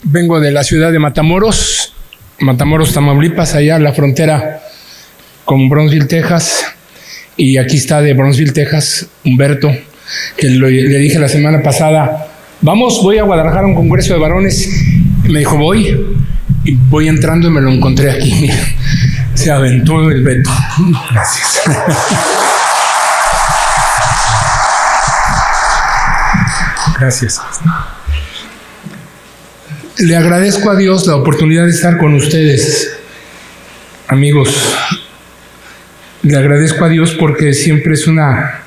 Vengo de la ciudad de Matamoros, Tamaulipas, allá a la frontera con Brownsville, Texas. Y aquí está de Brownsville, Texas, Humberto, que le dije la semana pasada, voy a Guadalajara a un congreso de varones. Y me dijo, voy. Y voy entrando y me lo encontré aquí. Mira, se aventó el Beto. Gracias. Gracias. Le agradezco a Dios la oportunidad de estar con ustedes, amigos. Le agradezco a Dios porque siempre es una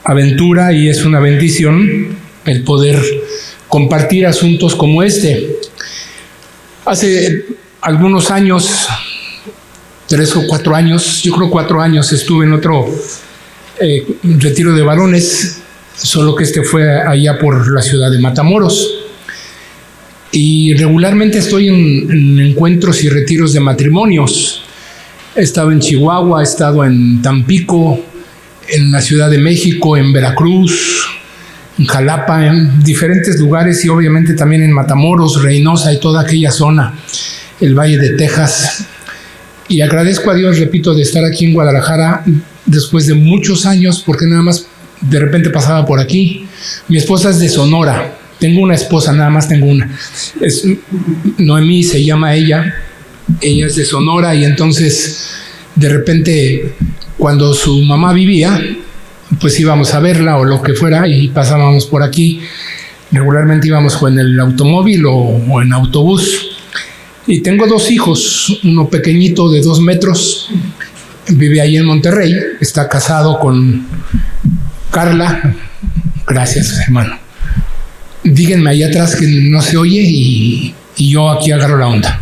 aventura y es una bendición el poder compartir asuntos como este. Hace algunos años, 3 o 4 años, yo creo 4 años, estuve en otro retiro de varones, solo que este fue allá por la ciudad de Matamoros. Y regularmente estoy en encuentros y retiros de matrimonios. He estado en Chihuahua, he estado en Tampico, en la Ciudad de México, en Veracruz, en Jalapa, en diferentes lugares, y obviamente también en Matamoros, Reynosa y toda aquella zona, el Valle de Texas. Y agradezco a Dios, repito, de estar aquí en Guadalajara después de muchos años, porque nada más de repente pasaba por aquí. Mi esposa es de Sonora. Tengo una esposa, nada más tengo una. Es Noemí, se llama ella. Ella es de Sonora, y entonces de repente cuando su mamá vivía, pues íbamos a verla o lo que fuera y pasábamos por aquí. Regularmente íbamos o en el automóvil o en autobús. Y tengo 2 hijos, uno pequeñito de 2 metros, vive ahí en Monterrey, está casado con Carla. Gracias, hermano. Díganme allá atrás que no se oye y yo aquí agarro la onda.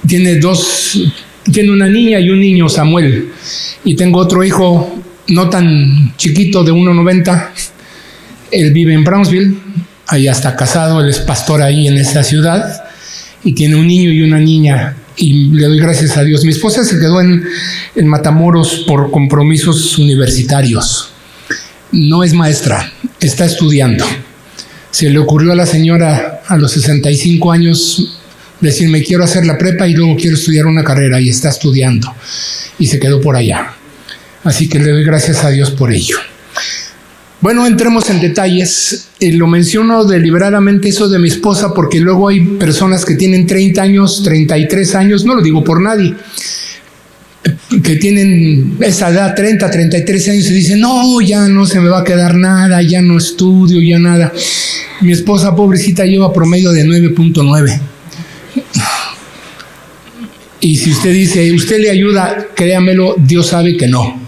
Tiene una niña y un niño, Samuel. Y tengo otro hijo no tan chiquito, de 1.90. Él vive en Brownsville, allá está casado, él es pastor ahí en esa ciudad. Y tiene un niño y una niña. Y le doy gracias a Dios. Mi esposa se quedó en Matamoros por compromisos universitarios. No es maestra, está estudiando. Se le ocurrió a la señora a los 65 años decirme, quiero hacer la prepa y luego quiero estudiar una carrera, y está estudiando. Y se quedó por allá. Así que le doy gracias a Dios por ello. Bueno, entremos en detalles. Lo menciono deliberadamente eso de mi esposa porque luego hay personas que tienen 30 años, 33 años, no lo digo por nadie, que tienen esa edad, 30, 33 años, y dicen, no, ya no se me va a quedar nada, ya no estudio, ya nada. Mi esposa, pobrecita, lleva promedio de 9.9. Y si usted dice, ¿usted le ayuda? Créamelo, Dios sabe que no.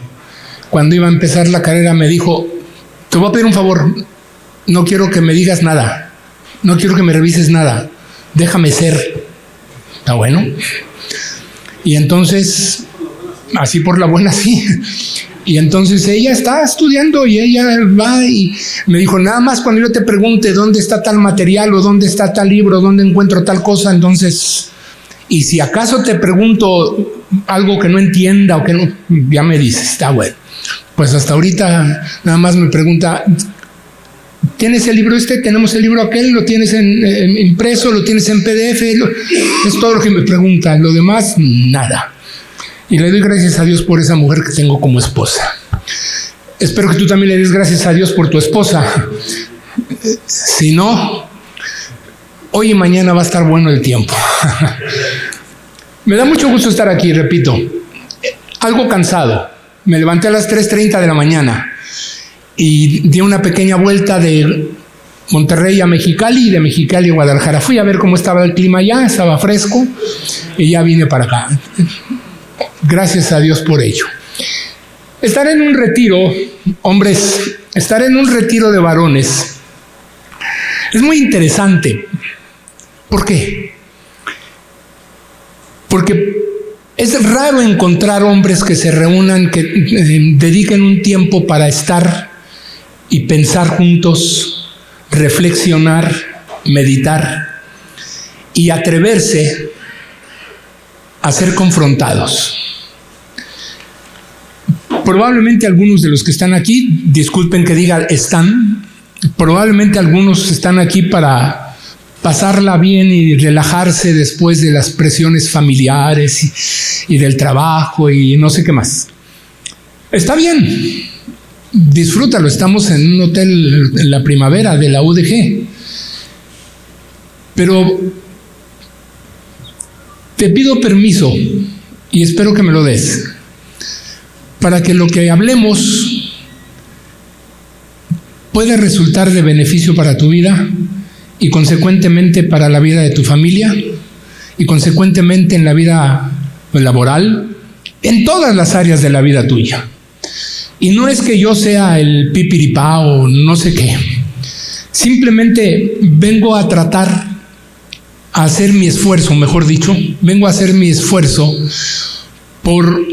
Cuando iba a empezar la carrera me dijo, te voy a pedir un favor, no quiero que me digas nada, no quiero que me revises nada, déjame ser. ¿Está bueno? Y entonces, así por la buena, sí. Y entonces ella está estudiando y ella va y me dijo, nada más cuando yo te pregunte dónde está tal material o dónde está tal libro, dónde encuentro tal cosa, entonces, y si acaso te pregunto algo que no entienda o que no, ya me dices, está bueno. Pues hasta ahorita nada más me pregunta, ¿tienes el libro este? ¿Tenemos el libro aquel? ¿Lo tienes en impreso? ¿Lo tienes en PDF? Es todo lo que me pregunta. Lo demás, nada. Y le doy gracias a Dios por esa mujer que tengo como esposa. Espero que tú también le des gracias a Dios por tu esposa. Si no, hoy y mañana va a estar bueno el tiempo. Me da mucho gusto estar aquí, repito. Algo cansado. Me levanté a las 3:30 de la mañana y di una pequeña vuelta de Monterrey a Mexicali y de Mexicali a Guadalajara. Fui a ver cómo estaba el clima allá, estaba fresco y ya vine para acá. Gracias a Dios por ello. Estar en un retiro, hombres, estar en un retiro de varones es muy interesante. ¿Por qué? Porque es raro encontrar hombres que se reúnan, que dediquen un tiempo para estar y pensar juntos, reflexionar, meditar y atreverse a ser confrontados. Probablemente algunos de los que están aquí, disculpen que diga están, probablemente algunos están aquí para pasarla bien y relajarse después de las presiones familiares y del trabajo y no sé qué más. Está bien, disfrútalo. Estamos en un hotel en la primavera de la UDG. Pero te pido permiso y espero que me lo des para que lo que hablemos pueda resultar de beneficio para tu vida y consecuentemente para la vida de tu familia y consecuentemente en la vida laboral, en todas las áreas de la vida tuya. Y no es que yo sea el pipiripá o no sé qué. Simplemente vengo a tratar, a hacer mi esfuerzo, mejor dicho, vengo a hacer mi esfuerzo por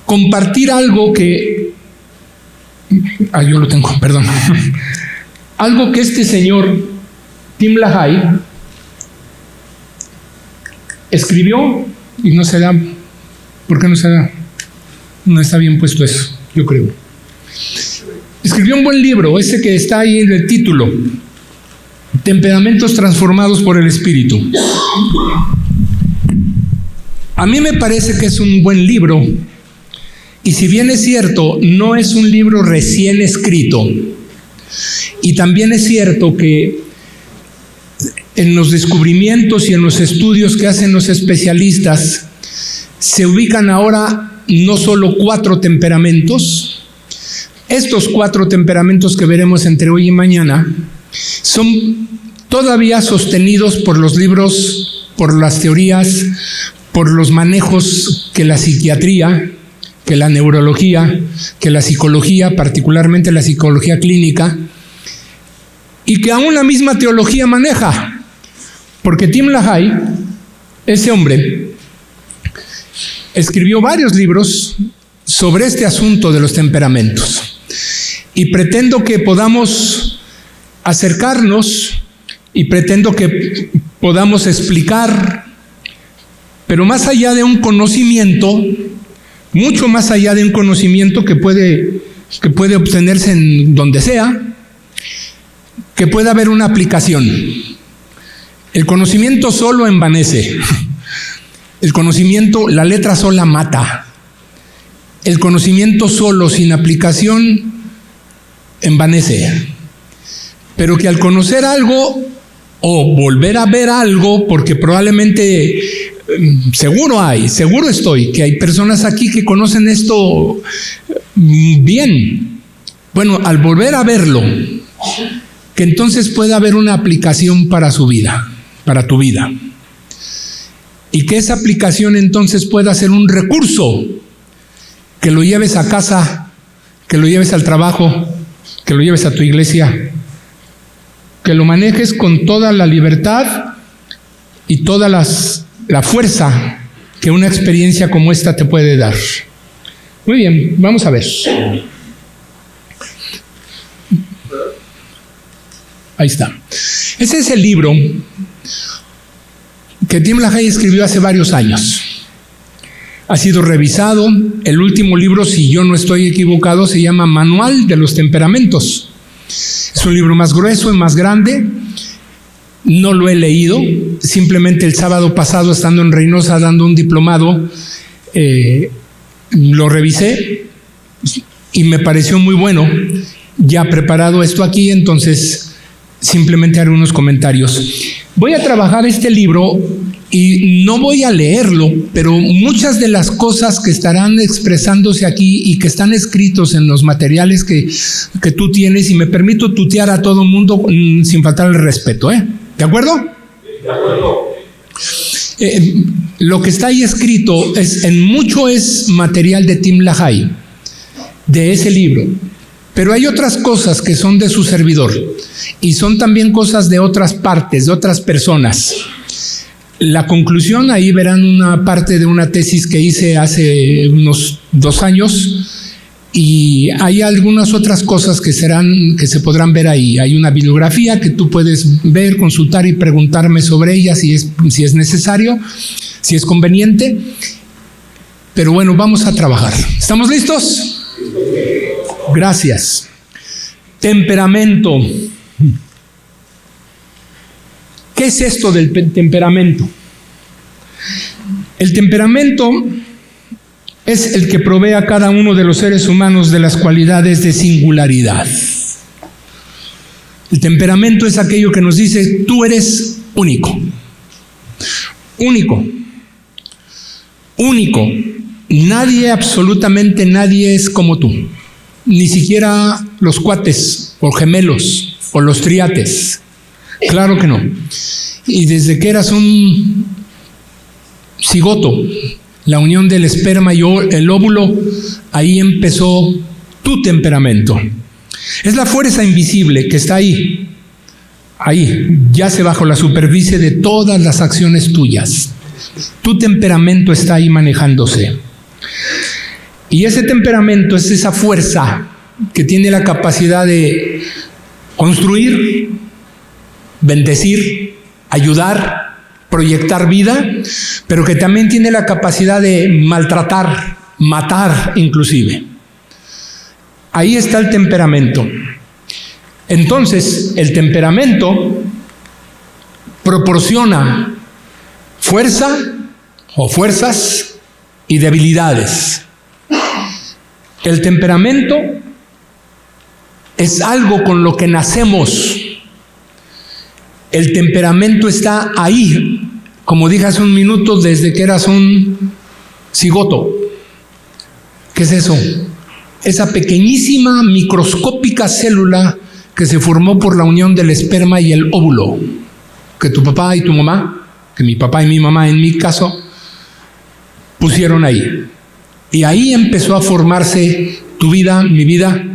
compartir algo que... yo lo tengo, perdón. Algo que este señor, Tim LaHaye, escribió y no se da. ¿Por qué no se da? No está bien puesto eso, yo creo. Escribió un buen libro, ese que está ahí en el título, Temperamentos transformados por el Espíritu. A mí me parece que es un buen libro, y si bien es cierto, no es un libro recién escrito, y también es cierto que en los descubrimientos y en los estudios que hacen los especialistas se ubican ahora no solo 4 temperamentos. Estos 4 temperamentos que veremos entre hoy y mañana son todavía sostenidos por los libros, por las teorías, por los manejos que la psiquiatría, que la neurología, que la psicología, particularmente la psicología clínica, y que aún la misma teología maneja. Porque Tim LaHaye, ese hombre, escribió varios libros sobre este asunto de los temperamentos. Y pretendo que podamos acercarnos y pretendo que podamos explicar, pero más allá de un conocimiento, mucho más allá de un conocimiento que puede obtenerse en donde sea, que pueda haber una aplicación. El conocimiento solo envanece. El conocimiento, la letra sola mata. El conocimiento solo, sin aplicación, envanece. Pero que al conocer algo o volver a ver algo, porque probablemente, seguro estoy, que hay personas aquí que conocen esto bien. Bueno, al volver a verlo, que entonces pueda haber una aplicación para su vida, para tu vida. Y que esa aplicación entonces pueda ser un recurso que lo lleves a casa, que lo lleves al trabajo, que lo lleves a tu iglesia, que lo manejes con toda la libertad y toda la fuerza que una experiencia como esta te puede dar. Muy bien, vamos a ver. Ahí está. Ese es el libro que Tim LaHaye escribió hace varios años. Ha sido revisado. El último libro, si yo no estoy equivocado, se llama Manual de los Temperamentos. Es un libro más grueso y más grande. No lo he leído. Simplemente el sábado pasado, estando en Reynosa dando un diplomado, lo revisé y me pareció muy bueno. Ya preparado esto aquí, entonces simplemente haré unos comentarios. Voy a trabajar este libro y no voy a leerlo, pero muchas de las cosas que estarán expresándose aquí y que están escritos en los materiales que tú tienes, y me permito tutear a todo mundo sin faltar el respeto, ¿de acuerdo? De acuerdo. Lo que está ahí escrito en mucho es material de Tim LaHaye, de ese libro. Pero hay otras cosas que son de su servidor y son también cosas de otras partes, de otras personas. La conclusión, ahí verán una parte de una tesis que hice hace unos 2 años, y hay algunas otras cosas que se podrán ver ahí. Hay una bibliografía que tú puedes ver, consultar y preguntarme sobre ella si es necesario, si es conveniente. Pero bueno, vamos a trabajar. ¿Estamos listos? Gracias. Temperamento. ¿qué es esto del temperamento? El temperamento es el que provee a cada uno de los seres humanos de las cualidades de singularidad. El temperamento es aquello que nos dice: tú eres único. Único. Único. Nadie, absolutamente nadie es como tú. Ni siquiera los cuates o gemelos o los triates. Claro que no. Y desde que eras un cigoto, la unión del esperma y el óvulo, ahí empezó tu temperamento. Es la fuerza invisible que está ahí. Ahí, yace bajo la superficie de todas las acciones tuyas. Tu temperamento está ahí manejándose. Y ese temperamento es esa fuerza que tiene la capacidad de construir, bendecir, ayudar, proyectar vida, pero que también tiene la capacidad de maltratar, matar inclusive. Ahí está el temperamento. Entonces, el temperamento proporciona fuerza o fuerzas y debilidades. El temperamento es algo con lo que nacemos. El temperamento está ahí, como dije hace un minuto, desde que eras un cigoto. ¿Qué es eso? Esa pequeñísima, microscópica célula que se formó por la unión del esperma y el óvulo, que tu papá y tu mamá, que mi papá y mi mamá en mi caso, pusieron ahí. Y ahí empezó a formarse tu vida, mi vida,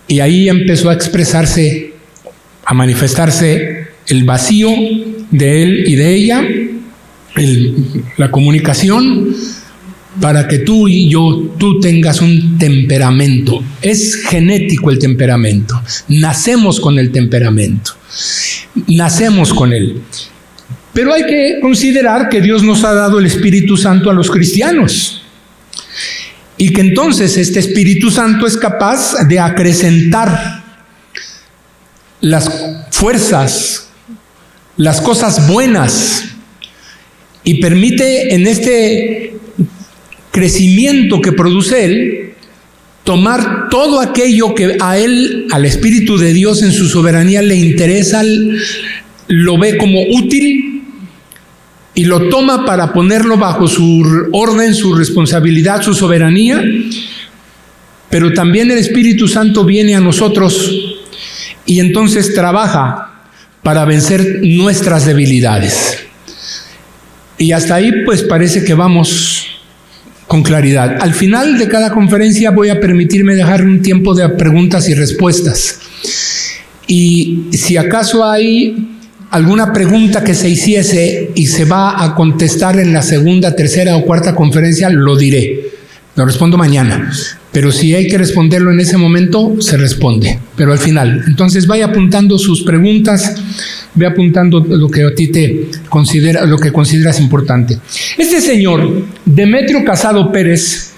y ahí empezó a expresarse, a manifestarse el vacío de él y de ella, la comunicación, para que tú y yo, tú tengas un temperamento. Es genético el temperamento. Nacemos con el temperamento. Nacemos con él. Pero hay que considerar que Dios nos ha dado el Espíritu Santo a los cristianos. Y que entonces este Espíritu Santo es capaz de acrecentar las fuerzas, las cosas buenas, y permite en este crecimiento que produce él, tomar todo aquello que a él, al Espíritu de Dios en su soberanía le interesa, lo ve como útil y lo toma para ponerlo bajo su orden, su responsabilidad, su soberanía. Pero también el Espíritu Santo viene a nosotros y entonces trabaja para vencer nuestras debilidades. Y hasta ahí pues parece que vamos con claridad. Al final de cada conferencia voy a permitirme dejar un tiempo de preguntas y respuestas. Y si acaso hay alguna pregunta que se hiciese y se va a contestar en la segunda, tercera o cuarta conferencia, lo diré. Lo respondo mañana. Pero si hay que responderlo en ese momento, se responde. Pero al final. Entonces vaya apuntando sus preguntas, ve apuntando lo que a ti te considera, lo que consideras importante. Este señor, Demetrio Casado Pérez,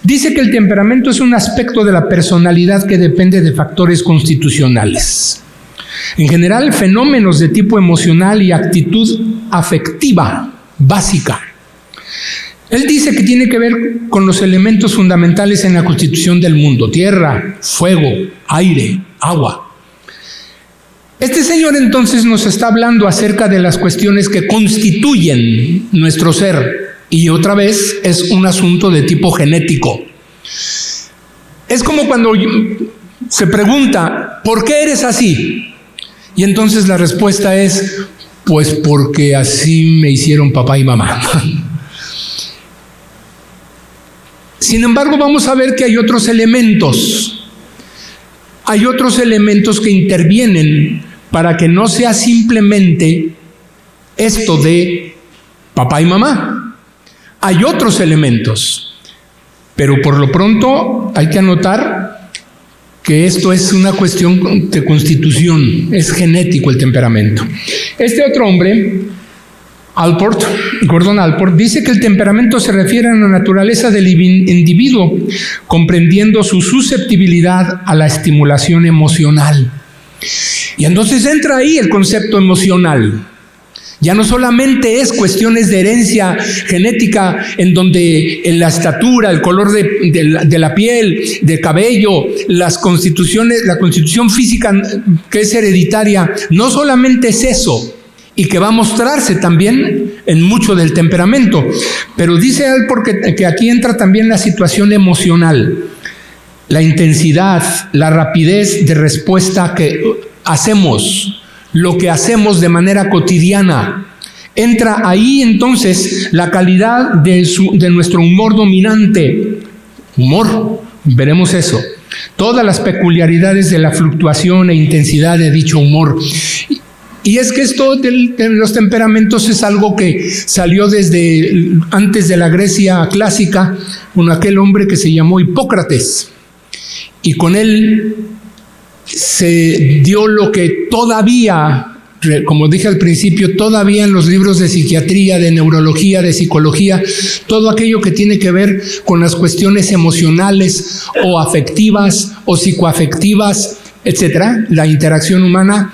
dice que el temperamento es un aspecto de la personalidad que depende de factores constitucionales. En general, fenómenos de tipo emocional y actitud afectiva básica. Él dice que tiene que ver con los elementos fundamentales en la constitución del mundo: tierra, fuego, aire, agua. Este señor entonces nos está hablando acerca de las cuestiones que constituyen nuestro ser, y otra vez es un asunto de tipo genético. Es como cuando se pregunta, ¿por qué eres así? Y entonces la respuesta es, pues porque así me hicieron papá y mamá. Sin embargo, vamos a ver que hay otros elementos. Hay otros elementos que intervienen para que no sea simplemente esto de papá y mamá. Hay otros elementos, pero por lo pronto hay que anotar que esto es una cuestión de constitución, es genético el temperamento. Este otro hombre, Gordon Allport, dice que el temperamento se refiere a la naturaleza del individuo, comprendiendo su susceptibilidad a la estimulación emocional. Y entonces entra ahí el concepto emocional. Ya no solamente es cuestiones de herencia genética, en donde en la estatura, el color de la piel, del cabello, la constitución física que es hereditaria, no solamente es eso, y que va a mostrarse también en mucho del temperamento. Pero dice él que aquí entra también la situación emocional, la intensidad, la rapidez de respuesta que hacemos, lo que hacemos de manera cotidiana. Entra ahí entonces la calidad de nuestro humor dominante. Humor, veremos eso. Todas las peculiaridades de la fluctuación e intensidad de dicho humor. Y es que esto de los temperamentos es algo que salió desde antes de la Grecia clásica, con aquel hombre que se llamó Hipócrates. Y con él se dio lo que todavía, como dije al principio, todavía en los libros de psiquiatría, de neurología, de psicología, todo aquello que tiene que ver con las cuestiones emocionales o afectivas o psicoafectivas, etcétera, la interacción humana,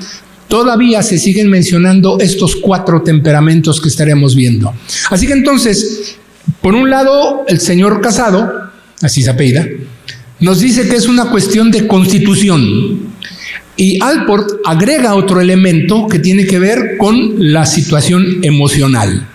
todavía se siguen mencionando estos 4 temperamentos que estaremos viendo. Así que entonces, por un lado, el señor Casado, así se apellida, nos dice que es una cuestión de constitución. Y Allport agrega otro elemento que tiene que ver con la situación emocional.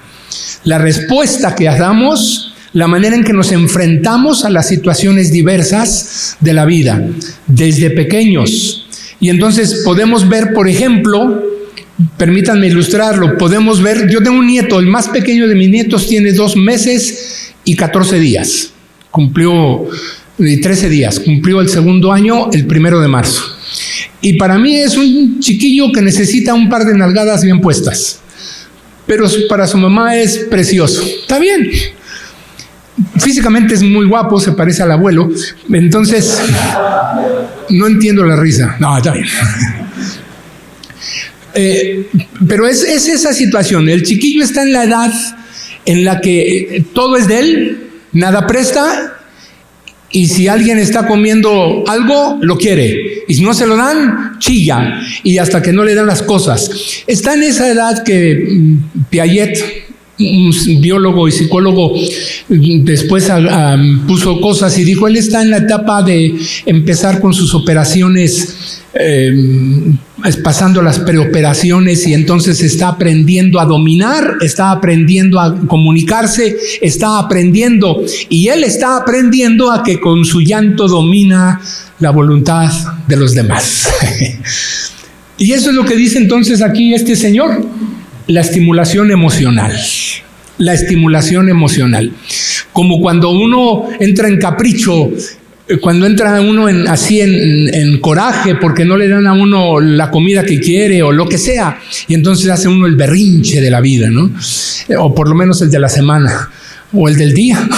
La respuesta que damos, la manera en que nos enfrentamos a las situaciones diversas de la vida, desde pequeños. Y entonces podemos ver, por ejemplo, permítanme ilustrarlo, podemos ver, yo tengo un nieto, el más pequeño de mis nietos tiene 2 meses y 14 días. Cumplió 13 días, cumplió el 2º año el 1 de marzo. Y para mí es un chiquillo que necesita un par de nalgadas bien puestas. Pero para su mamá es precioso. Está bien. Físicamente es muy guapo, se parece al abuelo. Entonces, no entiendo la risa. No, está bien. Pero es esa situación. El chiquillo está en la edad en la que todo es de él, nada presta. Y si alguien está comiendo algo, lo quiere. Y si no se lo dan, chilla. Y hasta que no le dan las cosas. Está en esa edad que Piaget, un biólogo y psicólogo, después puso cosas y dijo, él está en la etapa de empezar con sus operaciones, pasando las preoperaciones, y entonces está aprendiendo a dominar, está aprendiendo a comunicarse, está aprendiendo, y él está aprendiendo a que con su llanto domina la voluntad de los demás. Y eso es lo que dice entonces aquí este señor, la estimulación emocional. La estimulación emocional. Como cuando uno entra en capricho, cuando entra uno en coraje porque no le dan a uno la comida que quiere o lo que sea, y entonces hace uno el berrinche de la vida, ¿no? O por lo menos el de la semana o el del día.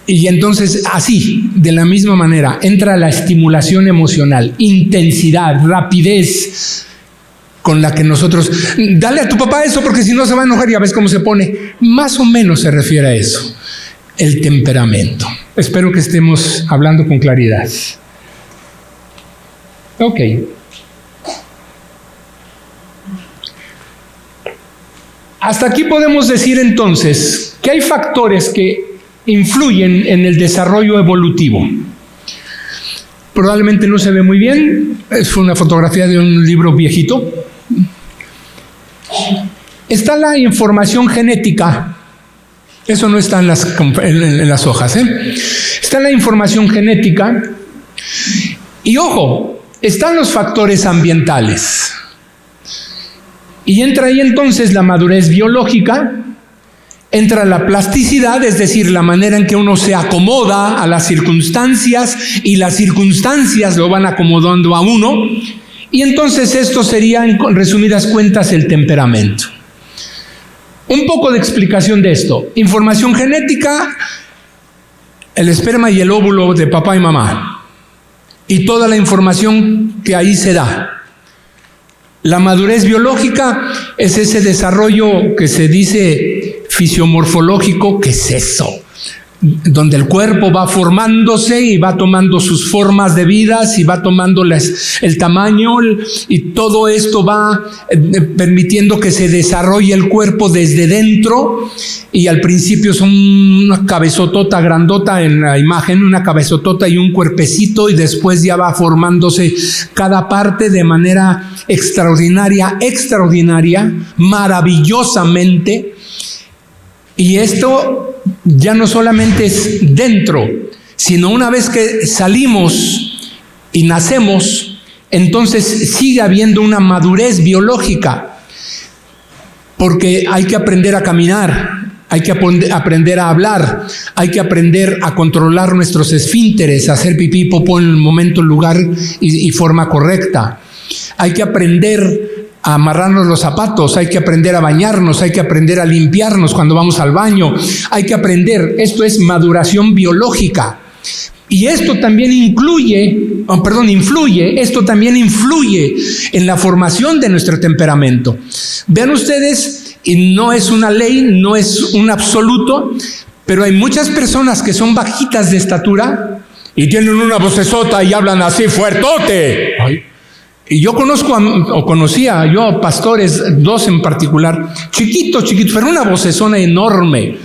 Y entonces así, de la misma manera, entra la estimulación emocional, intensidad, rapidez con la que nosotros, dale a tu papá eso porque si no se va a enojar, ya ves cómo se pone. Más o menos se refiere a eso, el temperamento. Espero que estemos hablando con claridad. Ok. Hasta aquí podemos decir entonces que hay factores que influyen en el desarrollo evolutivo. Probablemente no se ve muy bien, es una fotografía de un libro viejito. Está la información genética, eso no está en las hojas, Está la información genética y ojo, están los factores ambientales. Y entra ahí entonces la madurez biológica, entra la plasticidad, es decir, la manera en que uno se acomoda a las circunstancias y las circunstancias lo van acomodando a uno. Y entonces esto sería, en resumidas cuentas, el temperamento. Un poco de explicación de esto. Información genética, el esperma y el óvulo de papá y mamá. Y toda la información que ahí se da. La madurez biológica es ese desarrollo que se dice fisiomorfológico. ¿Qué es eso? donde el cuerpo va formándose y va tomando sus formas de vidas y va tomando el tamaño, y todo esto va permitiendo que se desarrolle el cuerpo desde dentro. Y al principio son una cabezotota grandota en la imagen, una cabezotota y un cuerpecito, y después ya va formándose cada parte de manera extraordinaria, maravillosamente. Y esto ya no solamente es dentro, sino una vez que salimos y nacemos, entonces sigue habiendo una madurez biológica, porque hay que aprender a caminar, hay que aprender a hablar, hay que aprender a controlar nuestros esfínteres, a hacer pipí, popó en el momento, lugar y forma correcta. Hay que aprender a amarrarnos los zapatos, hay que aprender a bañarnos, hay que aprender a limpiarnos cuando vamos al baño, hay que aprender. Esto es maduración biológica. Y esto también influye en la formación de nuestro temperamento. Vean ustedes, y no es una ley, no es un absoluto, pero hay muchas personas que son bajitas de estatura y tienen una vocesota y hablan así fuertote. Ay. Y yo conocía yo pastores, dos en particular, chiquitos, pero una vocesona enorme.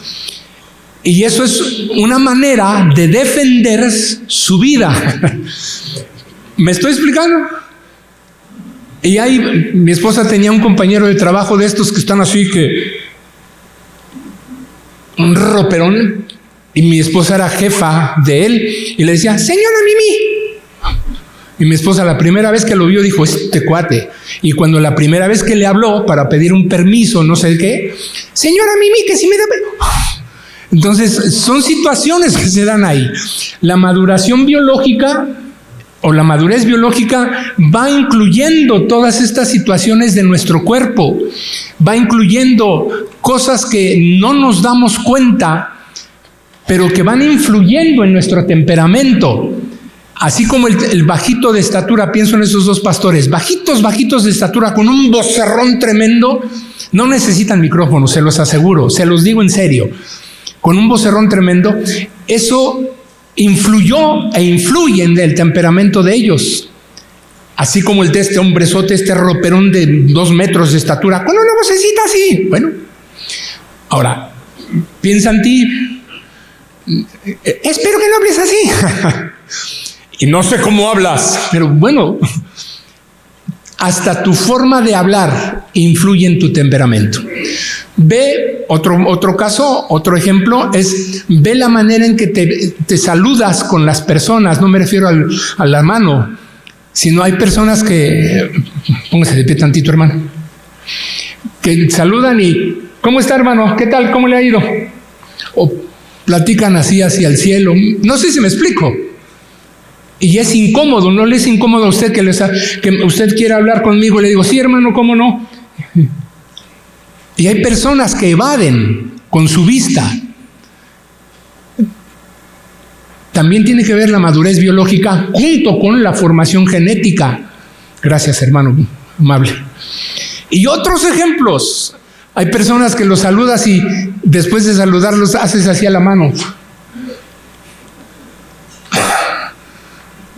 Y eso es una manera de defender su vida. ¿Me estoy explicando? Y ahí mi esposa tenía un compañero de trabajo de estos que están así, un roperón, y mi esposa era jefa de él, y le decía, señora Mimi. Y mi esposa la primera vez que lo vio dijo, este cuate. Y cuando la primera vez que le habló para pedir un permiso, no sé qué, señora Mimi, que si me da... Entonces, son situaciones que se dan ahí. La maduración biológica o la madurez biológica va incluyendo todas estas situaciones de nuestro cuerpo, va incluyendo cosas que no nos damos cuenta, pero que van influyendo en nuestro temperamento. Así como el bajito de estatura, pienso en esos dos pastores, bajitos de estatura, con un vocerrón tremendo, no necesitan micrófono, se los aseguro, se los digo en serio, con un vocerrón tremendo, eso influyó e influye en el temperamento de ellos. Así como el de este hombrezote, este roperón de 2 metros de estatura, con una vocecita así. Bueno, ahora, piensa en ti, espero que no hables así. Y no sé cómo hablas, pero bueno, hasta tu forma de hablar influye en tu temperamento. Ve otro caso, otro ejemplo, ve la manera en que te saludas con las personas. No me refiero a la mano, sino hay personas que, póngase de pie tantito, hermano, que saludan y, ¿cómo está, hermano? ¿Qué tal? ¿Cómo le ha ido? O platican así hacia el cielo. No sé si me explico. Y es incómodo, ¿no le es incómodo a usted que usted quiera hablar conmigo? Le digo, sí, hermano, ¿cómo no? Y hay personas que evaden con su vista. También tiene que ver la madurez biológica junto con la formación genética. Gracias, hermano, amable. Y otros ejemplos. Hay personas que los saludas y después de saludarlos haces así a la mano.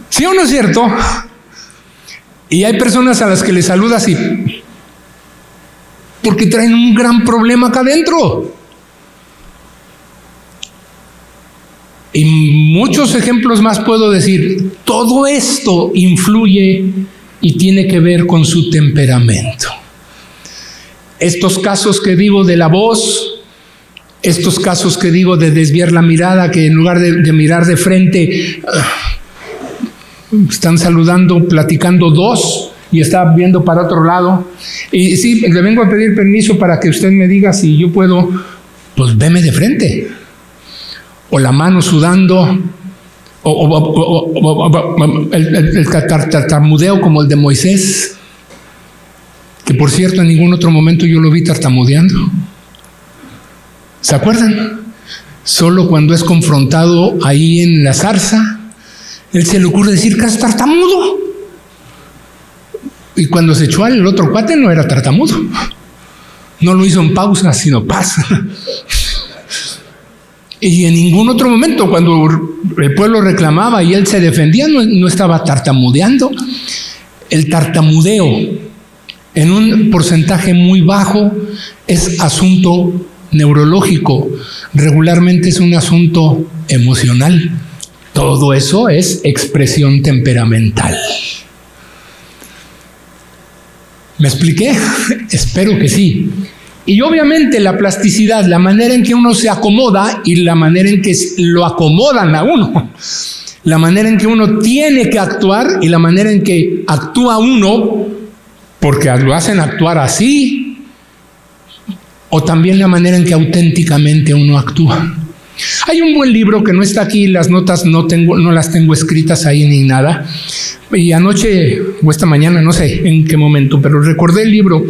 ¿Sí o no es cierto? Y hay personas a las que les saludas y porque traen un gran problema acá adentro. Y muchos ejemplos más puedo decir. Todo esto influye y tiene que ver con su temperamento. Estos casos que digo de la voz, estos casos que digo de desviar la mirada, que en lugar de mirar de frente, están saludando, platicando dos y está viendo para otro lado. Y sí, le vengo a pedir permiso para que usted me diga si yo puedo, pues veme de frente. O la mano sudando, o el tartamudeo como el de Moisés, que por cierto en ningún otro momento yo lo vi tartamudeando. ¿Se acuerdan? Solo cuando es confrontado ahí en la zarza, él se le ocurre decir que es tartamudo. Y cuando se echó al otro cuate no era tartamudo. No lo hizo en pausa, sino pasa. Y en ningún otro momento, cuando el pueblo reclamaba y él se defendía, no estaba tartamudeando. El tartamudeo, en un porcentaje muy bajo, es asunto neurológico. Regularmente es un asunto emocional. Todo eso es expresión temperamental. ¿Me expliqué? Espero que sí. Y obviamente la plasticidad, la manera en que uno se acomoda y la manera en que lo acomodan a uno, la manera en que uno tiene que actuar y la manera en que actúa uno, porque lo hacen actuar así, o también la manera en que auténticamente uno actúa. Hay un buen libro que no está aquí, las notas no las tengo escritas ahí ni nada, y anoche o esta mañana, no sé en qué momento, pero recordé el libro.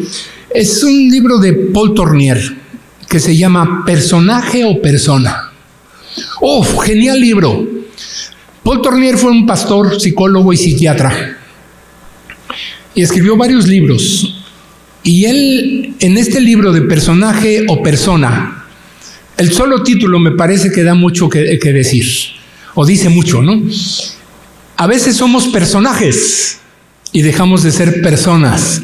Es un libro de Paul Tournier que se llama Personaje o Persona. ¡Oh, genial libro! Paul Tournier fue un pastor, psicólogo y psiquiatra y escribió varios libros. Y él, en este libro de Personaje o Persona, el solo título me parece que da mucho que decir, o dice mucho, ¿no? A veces somos personajes y dejamos de ser personas.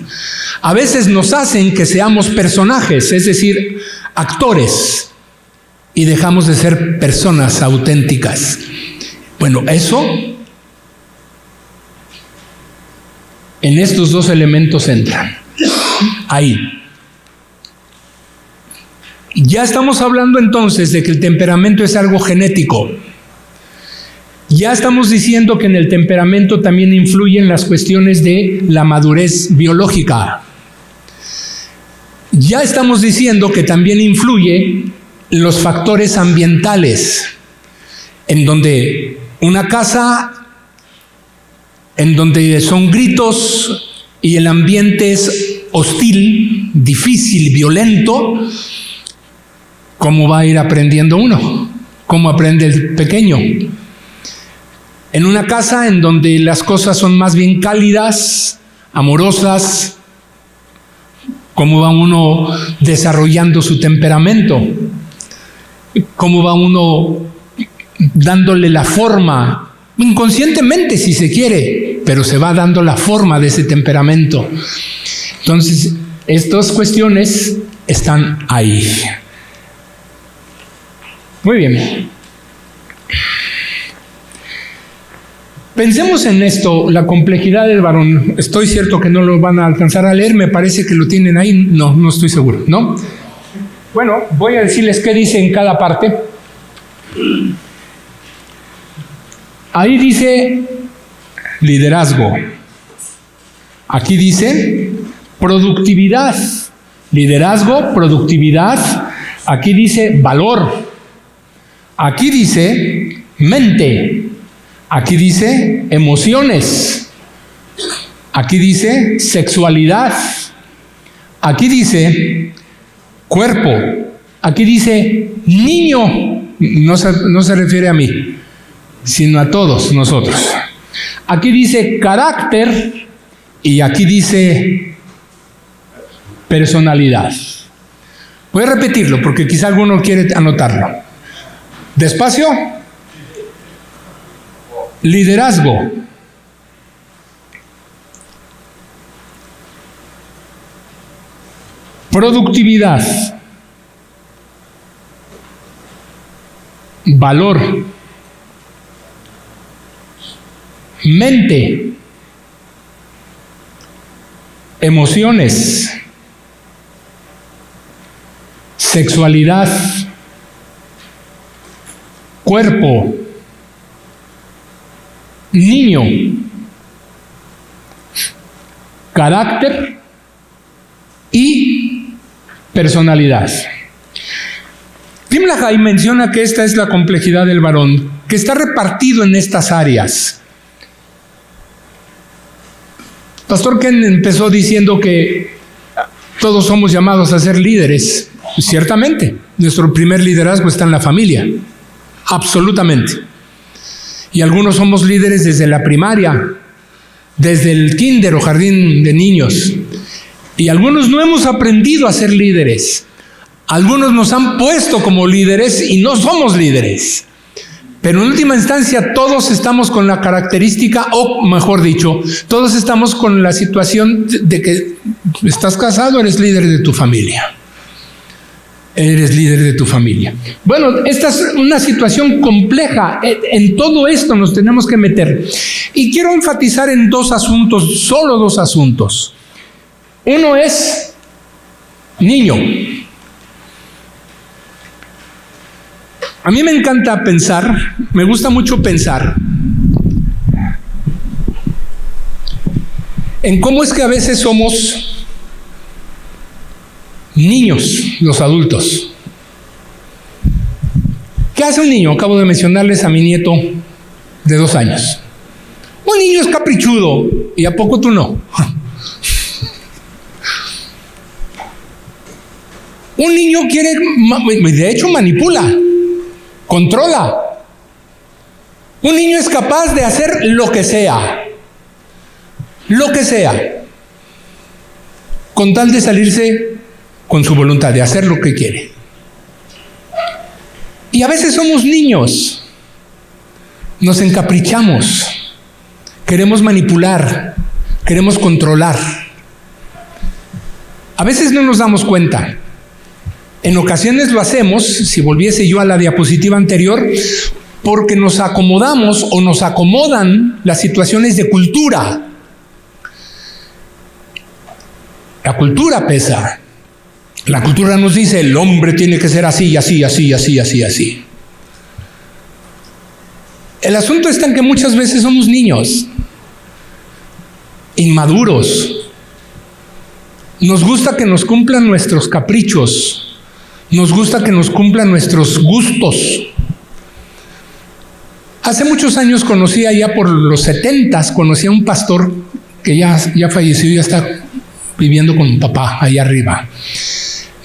A veces nos hacen que seamos personajes, es decir, actores, y dejamos de ser personas auténticas. Bueno, eso, en estos dos elementos entran. Ahí. Ya estamos hablando entonces de que el temperamento es algo genético. Ya estamos diciendo que en el temperamento también influyen las cuestiones de la madurez biológica. Ya estamos diciendo que también influye los factores ambientales, en donde una casa, en donde son gritos y el ambiente es hostil, difícil, violento, ¿cómo va a ir aprendiendo uno? ¿Cómo aprende el pequeño? En una casa en donde las cosas son más bien cálidas, amorosas, ¿cómo va uno desarrollando su temperamento? ¿Cómo va uno dándole la forma? Inconscientemente, si se quiere, pero se va dando la forma de ese temperamento. Entonces, estas cuestiones están ahí. Muy bien. Pensemos en esto, la complejidad del varón. Estoy cierto que no lo van a alcanzar a leer, me parece que lo tienen ahí. No estoy seguro, ¿no? Bueno, voy a decirles qué dice en cada parte. Ahí dice liderazgo. Aquí dice productividad. Liderazgo, productividad. Aquí dice valor. Aquí dice mente. Aquí dice emociones. Aquí dice sexualidad. Aquí dice cuerpo. Aquí dice niño. No se refiere a mí, sino a todos nosotros. Aquí dice carácter y aquí dice personalidad. Voy a repetirlo porque quizá alguno quiere anotarlo. Despacio. Liderazgo. Productividad. Valor. Mente. Emociones. Sexualidad. Cuerpo. Niño. Carácter y personalidad. Tim LaHaye menciona que esta es la complejidad del varón, que está repartido en estas áreas. Pastor Ken empezó diciendo que todos somos llamados a ser líderes. Ciertamente, nuestro primer liderazgo está en la familia, absolutamente. Y algunos somos líderes desde la primaria, desde el kinder o jardín de niños. Y algunos no hemos aprendido a ser líderes. Algunos nos han puesto como líderes y no somos líderes. Pero en última instancia todos estamos con la característica, o mejor dicho, todos estamos con la situación de que estás casado, eres líder de tu familia. Eres líder de tu familia. Bueno, esta es una situación compleja. En todo esto nos tenemos que meter. Y quiero enfatizar en dos asuntos, solo dos asuntos. Uno es niño. A mí me encanta pensar, me gusta mucho pensar en cómo es que a veces somos niños los adultos. ¿Qué hace un niño? Acabo de mencionarles a mi nieto de 2 años. Un niño es caprichudo, ¿y a poco tú no? Un niño quiere, de hecho manipula, controla. Un niño es capaz de hacer lo que sea, con tal de salirse con su voluntad, de hacer lo que quiere. Y a veces somos niños, nos encaprichamos, queremos manipular, queremos controlar. A veces no nos damos cuenta. En ocasiones lo hacemos, si volviese yo a la diapositiva anterior, porque nos acomodamos o nos acomodan las situaciones de cultura. La cultura pesa. La cultura nos dice, el hombre tiene que ser así, así, así, así, así, así. El asunto está en que muchas veces somos niños, inmaduros. Nos gusta que nos cumplan nuestros caprichos. Nos gusta que nos cumplan nuestros gustos. Hace muchos años conocí, allá por los 70s, conocí a un pastor que ya falleció, ya está viviendo con mi papá allá arriba.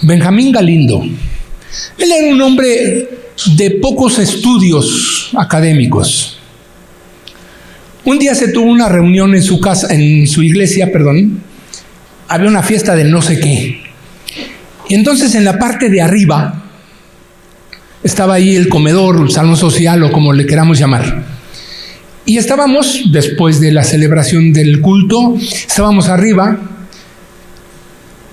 Benjamín Galindo. Él era un hombre de pocos estudios académicos. Un día se tuvo una reunión en su casa, en su iglesia, había una fiesta de no sé qué. Y entonces en la parte de arriba estaba ahí el comedor, el salón social o como le queramos llamar. Y estábamos, después de la celebración del culto, estábamos arriba,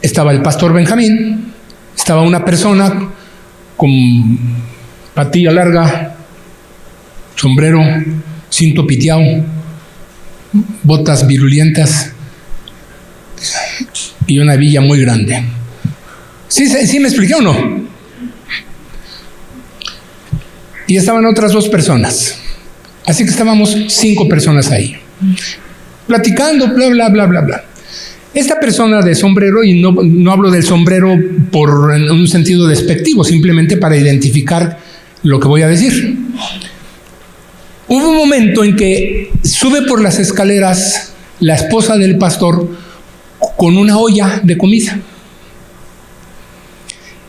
estaba el pastor Benjamín, estaba una persona con patilla larga, sombrero, cinto piteado, botas virulentas y una villa muy grande. ¿Sí me expliqué o no? Y estaban otras 2 personas. Así que estábamos 5 personas ahí, platicando, bla, bla, bla, bla, bla. Esta persona de sombrero, y no hablo del sombrero en un sentido despectivo, simplemente para identificar lo que voy a decir. Hubo un momento en que sube por las escaleras la esposa del pastor con una olla de comida.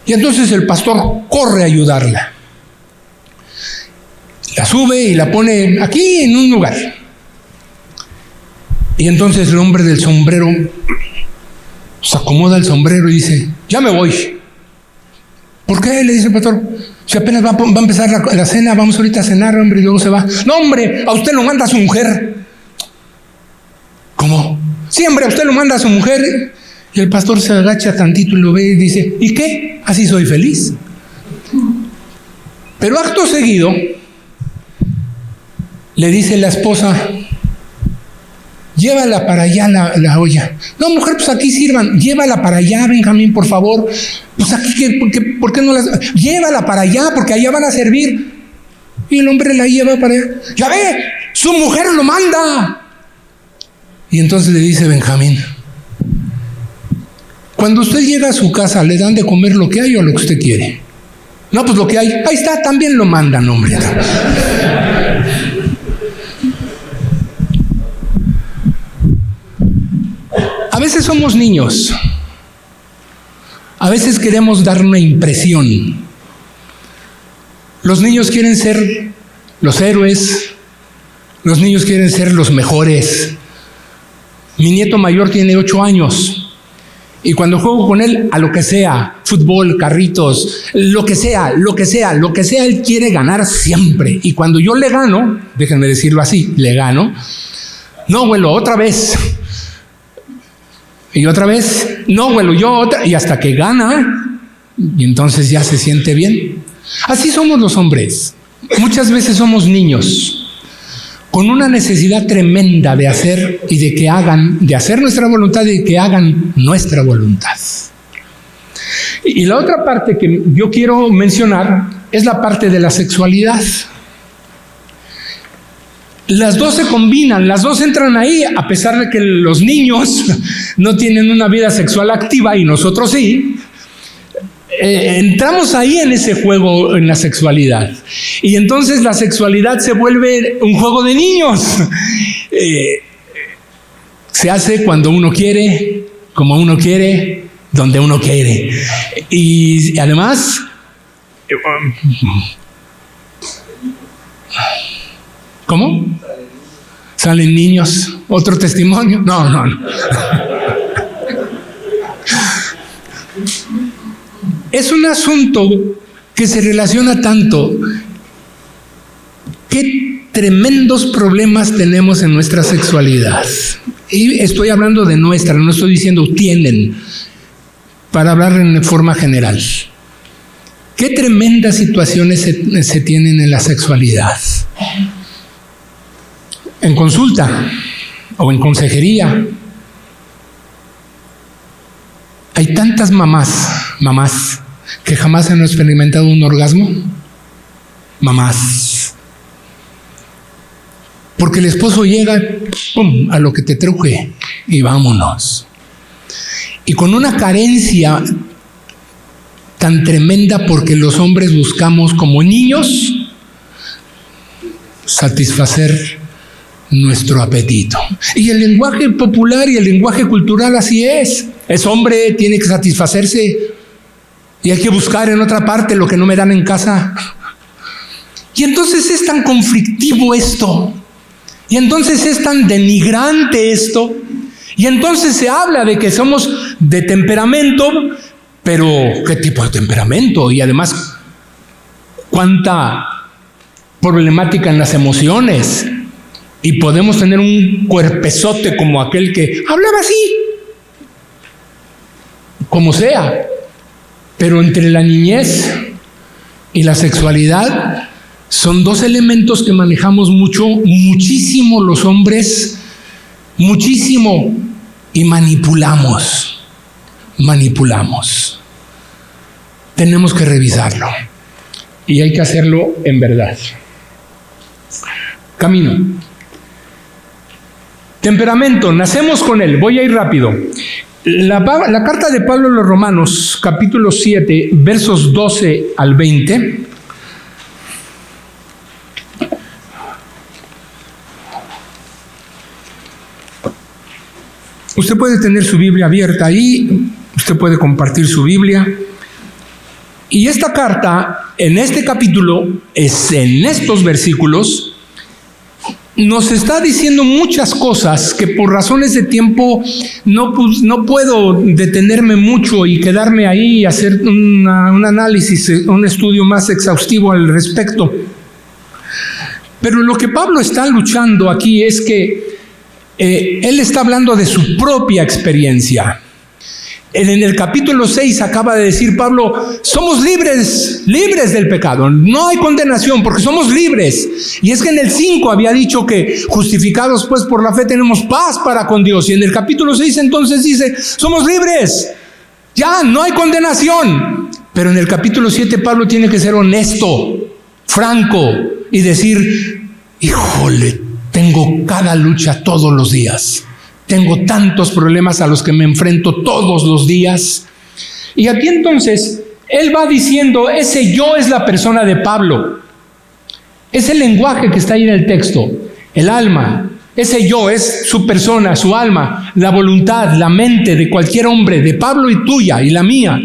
Y entonces el pastor corre a ayudarla. La sube y la pone aquí en un lugar. Y entonces el hombre del sombrero se acomoda el sombrero y dice, ya me voy. ¿Por qué? Le dice el pastor. Si apenas va a empezar la cena, vamos ahorita a cenar, hombre, y luego se va. No, hombre, a usted lo manda a su mujer. ¿Cómo? Sí, hombre, a usted lo manda a su mujer. Y el pastor se agacha tantito y lo ve y dice, ¿y qué? Así soy feliz. Pero acto seguido, le dice la esposa, llévala para allá la olla. No, mujer, pues aquí sirvan, llévala para allá, Benjamín, por favor. Pues aquí, ¿por qué no las...? Llévala para allá, porque allá van a servir. Y el hombre la lleva para allá. ¡Ya ve! ¡Su mujer lo manda! Y entonces le dice Benjamín, cuando usted llega a su casa, ¿le dan de comer lo que hay o lo que usted quiere? No, pues lo que hay. Ahí está, también lo mandan, hombre. A veces somos niños. A veces queremos dar una impresión. Los niños quieren ser los héroes. Los niños quieren ser los mejores. Mi nieto mayor tiene 8 años. Y cuando juego con él, a lo que sea, fútbol, carritos, lo que sea, él quiere ganar siempre. Y cuando yo le gano, déjenme decirlo así, le gano, no, abuelo, otra vez. Y otra vez, no, abuelo, yo otra, y hasta que gana, y entonces ya se siente bien. Así somos los hombres. Muchas veces somos niños, con una necesidad tremenda de hacer y de que hagan, de hacer nuestra voluntad y de que hagan nuestra voluntad. Y la otra parte que yo quiero mencionar es la parte de la sexualidad. Las dos se combinan, las dos entran ahí, a pesar de que los niños no tienen una vida sexual activa y nosotros sí. Entramos ahí en ese juego, en la sexualidad, y entonces la sexualidad se vuelve un juego de niños. Se hace cuando uno quiere, como uno quiere, donde uno quiere, y además ¿cómo? ¿Salen niños? ¿Otro testimonio? No. Es un asunto que se relaciona tanto. Qué tremendos problemas tenemos en nuestra sexualidad. Y estoy hablando de nuestra, no estoy diciendo tienen, para hablar en forma general. Qué tremendas situaciones se tienen en la sexualidad. En consulta o en consejería, hay tantas mamás que jamás han experimentado un orgasmo. Mamás. Porque el esposo llega, ¡pum!, a lo que te truje y vámonos. Y con una carencia tan tremenda, porque los hombres buscamos como niños satisfacer nuestro apetito. Y el lenguaje popular y el lenguaje cultural así es. Es hombre, tiene que satisfacerse y hay que buscar en otra parte lo que no me dan en casa. Y entonces es tan conflictivo esto. Y entonces es tan denigrante esto. Y entonces se habla de que somos de temperamento, pero ¿qué tipo de temperamento? Y además, ¿cuánta problemática en las emociones? Y podemos tener un cuerpezote como aquel que hablaba así, como sea. Pero entre la niñez y la sexualidad son dos elementos que manejamos muchísimo los hombres, muchísimo, y manipulamos. Tenemos que revisarlo y hay que hacerlo en verdad. Camino. Temperamento, nacemos con él. Voy a ir rápido. La carta de Pablo a los Romanos, capítulo 7, versos 12 al 20. Usted puede tener su Biblia abierta ahí, usted puede compartir su Biblia. Y esta carta, en este capítulo, en estos versículos, nos está diciendo muchas cosas que por razones de tiempo no puedo detenerme mucho y quedarme ahí y hacer un análisis, un estudio más exhaustivo al respecto. Pero lo que Pablo está luchando aquí es que él está hablando de su propia experiencia. En el capítulo 6 acaba de decir Pablo, somos libres del pecado, no hay condenación porque somos libres. Y es que en el 5 había dicho que justificados pues por la fe tenemos paz para con Dios. Y en el capítulo 6 entonces dice, somos libres, ya no hay condenación. Pero en el capítulo 7 Pablo tiene que ser honesto, franco y decir, híjole, tengo cada lucha todos los días. Tengo tantos problemas a los que me enfrento todos los días. Y aquí entonces, él va diciendo, ese yo es la persona de Pablo. Es el lenguaje que está ahí en el texto, el alma. Ese yo es su persona, su alma, la voluntad, la mente de cualquier hombre, de Pablo y tuya y la mía.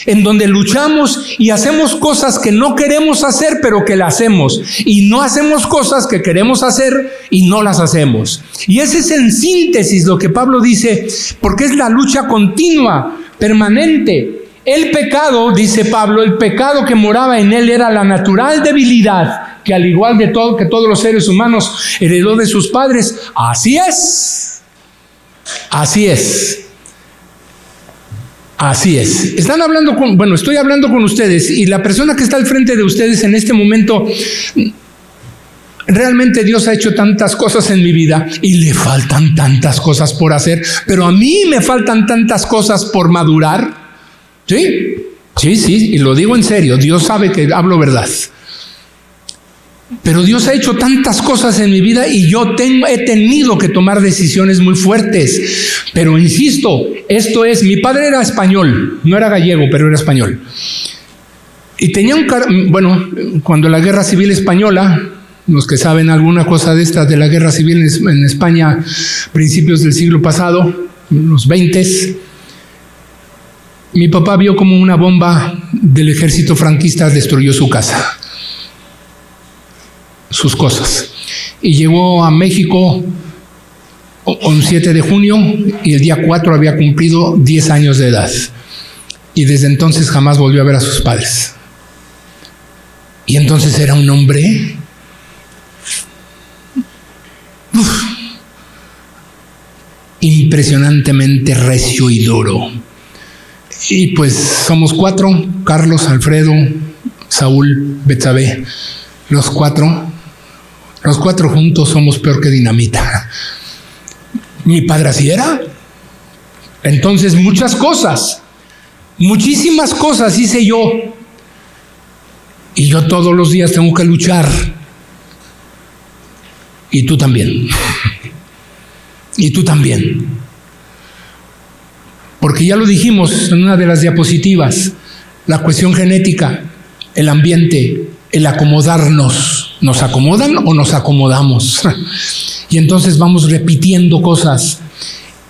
en donde luchamos y hacemos cosas que no queremos hacer, pero que las hacemos, y no hacemos cosas que queremos hacer y no las hacemos. Y ese es en síntesis lo que Pablo dice, porque es la lucha continua, permanente. El pecado, dice Pablo, el pecado que moraba en él era la natural debilidad, que al igual que todos los seres humanos heredó de sus padres. Así es. Así es. Así es. Estoy hablando con ustedes, y la persona que está al frente de ustedes en este momento, realmente Dios ha hecho tantas cosas en mi vida y le faltan tantas cosas por hacer, pero a mí me faltan tantas cosas por madurar. Sí, y lo digo en serio, Dios sabe que hablo verdad. Pero Dios ha hecho tantas cosas en mi vida y yo he tenido que tomar decisiones muy fuertes. Pero insisto, mi padre era español, no era gallego, pero era español. Y tenía cuando la Guerra Civil Española, los que saben alguna cosa de estas de la Guerra Civil en España, principios del siglo pasado, los 20, mi papá vio como una bomba del ejército franquista destruyó su casa, sus cosas, y llegó a México un 7 de junio y el día 4 había cumplido 10 años de edad, y desde entonces jamás volvió a ver a sus padres. Y entonces era un hombre impresionantemente recio y duro. Y pues somos 4, Carlos, Alfredo, Saúl, Betsabé, los cuatro juntos somos peor que dinamita. Mi padre así era. Entonces muchísimas cosas hice yo, y yo todos los días tengo que luchar, y tú también, y tú también. Porque ya lo dijimos en una de las diapositivas, la cuestión genética, el ambiente, el acomodarnos. ¿Nos acomodan o nos acomodamos? Y entonces vamos repitiendo cosas.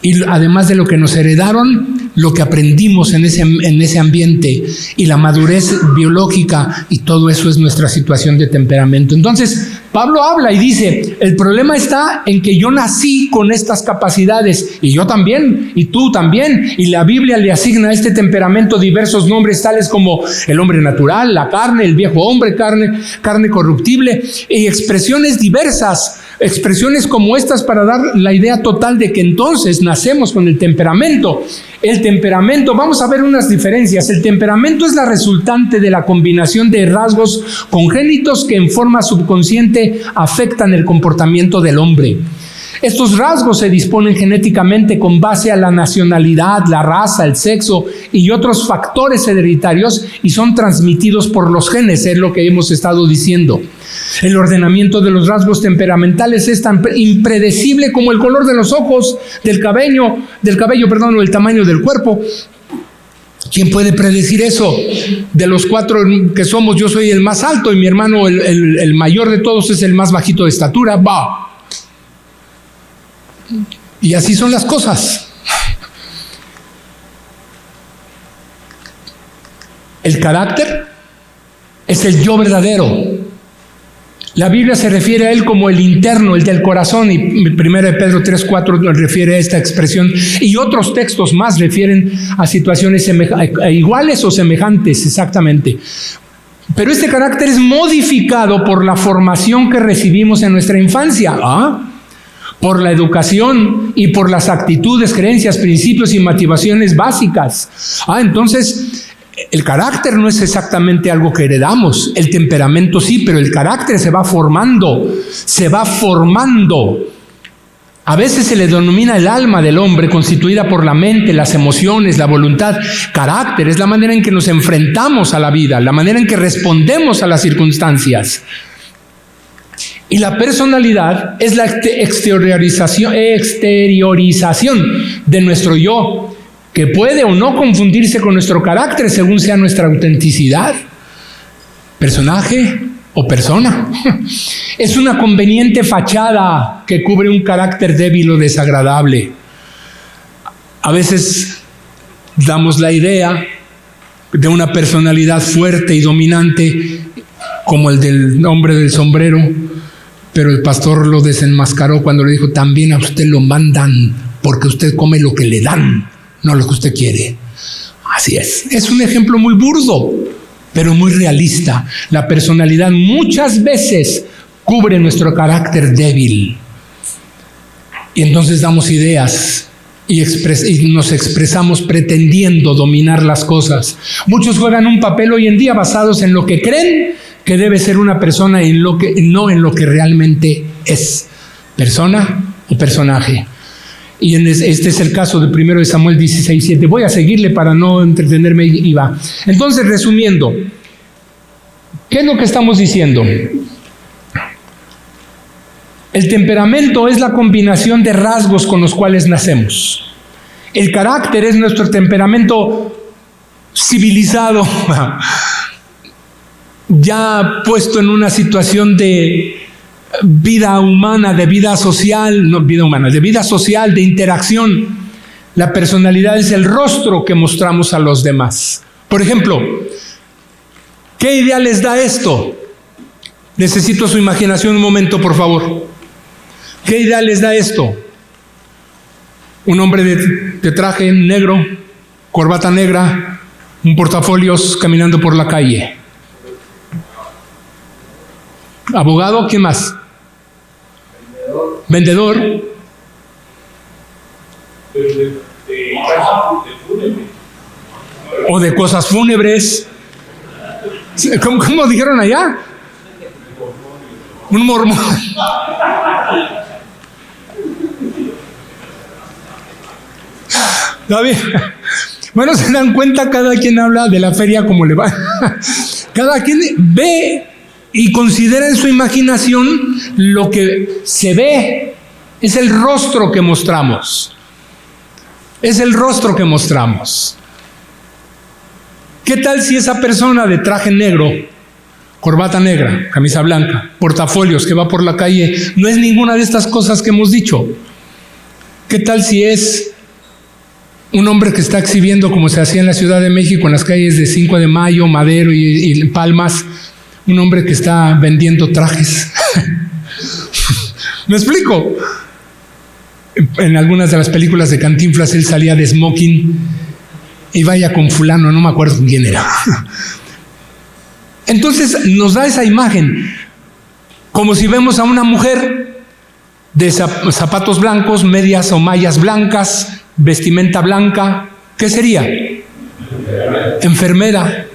Y además de lo que nos heredaron, lo que aprendimos en ese ambiente, y la madurez biológica, y todo eso es nuestra situación de temperamento. Entonces, Pablo habla y dice, el problema está en que yo nací con estas capacidades, y yo también, y tú también, y la Biblia le asigna a este temperamento diversos nombres, tales como el hombre natural, la carne, el viejo hombre, carne corruptible, y expresiones diversas, expresiones como estas para dar la idea total de que entonces nacemos con el temperamento. El temperamento, vamos a ver unas diferencias. El temperamento es la resultante de la combinación de rasgos congénitos que en forma subconsciente afectan el comportamiento del hombre. Estos rasgos se disponen genéticamente con base a la nacionalidad, la raza, el sexo y otros factores hereditarios, y son transmitidos por los genes, es lo que hemos estado diciendo. El ordenamiento de los rasgos temperamentales es tan impredecible como el color de los ojos, del cabello, o el tamaño del cuerpo. ¿Quién puede predecir eso? De los 4 que somos, yo soy el más alto y mi hermano, el mayor de todos, es el más bajito de estatura. ¡Bah! Y así son las cosas. El carácter es el yo verdadero. La Biblia se refiere a él como el interno, el del corazón, y 1 Pedro 3:4 refiere a esta expresión, y otros textos más refieren a situaciones iguales o semejantes, exactamente. Pero este carácter es modificado por la formación que recibimos en nuestra infancia, por la educación y por las actitudes, creencias, principios y motivaciones básicas. Entonces, el carácter no es exactamente algo que heredamos, el temperamento sí, pero el carácter se va formando. A veces se le denomina el alma del hombre, constituida por la mente, las emociones, la voluntad. Carácter es la manera en que nos enfrentamos a la vida, la manera en que respondemos a las circunstancias. Y la personalidad es la exteriorización de nuestro yo, que puede o no confundirse con nuestro carácter según sea nuestra autenticidad, personaje o persona. Es una conveniente fachada que cubre un carácter débil o desagradable. A veces damos la idea de una personalidad fuerte y dominante como el del hombre del sombrero, pero el pastor lo desenmascaró cuando le dijo: también a usted lo mandan, porque usted come lo que le dan, no lo que usted quiere. Así es. Es un ejemplo muy burdo, pero muy realista. La personalidad muchas veces cubre nuestro carácter débil. Y entonces damos ideas y nos expresamos pretendiendo dominar las cosas. Muchos juegan un papel hoy en día basados en lo que creen que debe ser una persona y no en lo que realmente es. Persona o personaje. Y este es el caso de 1 Samuel 16:7. Voy a seguirle para no entretenerme y va. Entonces, resumiendo, ¿qué es lo que estamos diciendo? El temperamento es la combinación de rasgos con los cuales nacemos. El carácter es nuestro temperamento civilizado, ya puesto en una situación de vida humana, de vida social, no vida humana, de vida social, de interacción. La personalidad es el rostro que mostramos a los demás. Por ejemplo, ¿qué idea les da esto? Necesito su imaginación un momento, por favor. ¿Qué idea les da esto? Un hombre de traje negro, corbata negra, un portafolios caminando por la calle. Abogado, ¿quién más? Vendedor. O de cosas fúnebres. ¿Cómo dijeron allá? Un mormón. ¿Está bien? Bueno, se dan cuenta, cada quien habla de la feria como le va. Cada quien ve y considera en su imaginación lo que se ve. Es el rostro que mostramos. Es el rostro que mostramos. ¿Qué tal si esa persona de traje negro, corbata negra, camisa blanca, portafolios, que va por la calle, no es ninguna de estas cosas que hemos dicho? ¿Qué tal si es un hombre que está exhibiendo, como se hacía en la Ciudad de México, en las calles de 5 de Mayo, Madero y Palmas, un hombre que está vendiendo trajes? ¿Me explico? En algunas de las películas de Cantinflas él salía de smoking y vaya con fulano, no me acuerdo quién era. Entonces nos da esa imagen, como si vemos a una mujer de zapatos blancos, medias o mallas blancas, vestimenta blanca. ¿Qué sería? Enfermera.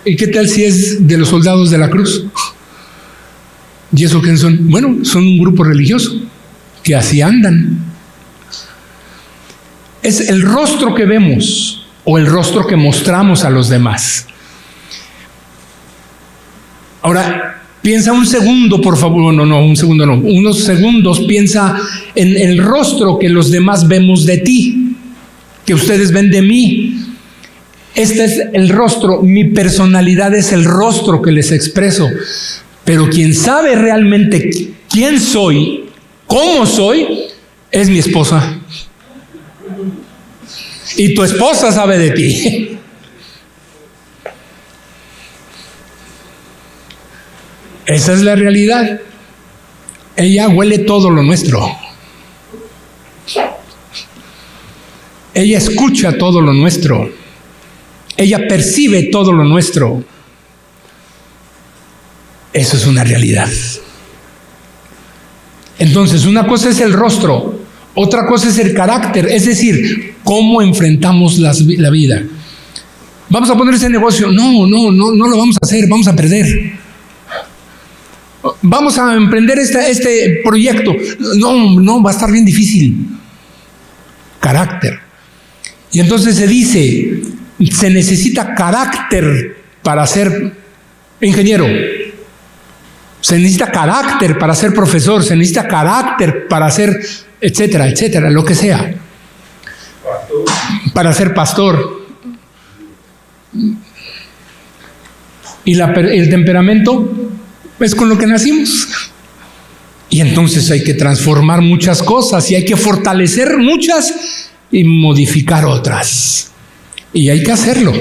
¿Y qué tal si es de los soldados de la cruz? ¿Y eso quién son? Bueno, son un grupo religioso que así andan. Es el rostro que vemos o el rostro que mostramos a los demás. Ahora, piensa un segundo, por favor. Unos segundos, piensa en el rostro que los demás vemos de ti, que ustedes ven de mí. Este es el rostro, mi personalidad es el rostro que les expreso. Pero quien sabe realmente quién soy, cómo soy, es mi esposa. Y tu esposa sabe de ti. Esa es la realidad. Ella huele todo lo nuestro. Ella escucha todo lo nuestro. Ella percibe todo lo nuestro. Eso es una realidad. Entonces, una cosa es el rostro, otra cosa es el carácter, es decir, cómo enfrentamos la vida. Vamos a poner ese negocio. No lo vamos a hacer, vamos a perder. Vamos a emprender este proyecto. No, va a estar bien difícil. Carácter. Y entonces se dice, se necesita carácter para ser ingeniero. Se necesita carácter para ser profesor, se necesita carácter para ser, etcétera, etcétera, lo que sea. Para ser pastor. Y el temperamento es con lo que nacimos. Y entonces hay que transformar muchas cosas y hay que fortalecer muchas y modificar otras. Y hay que hacerlo.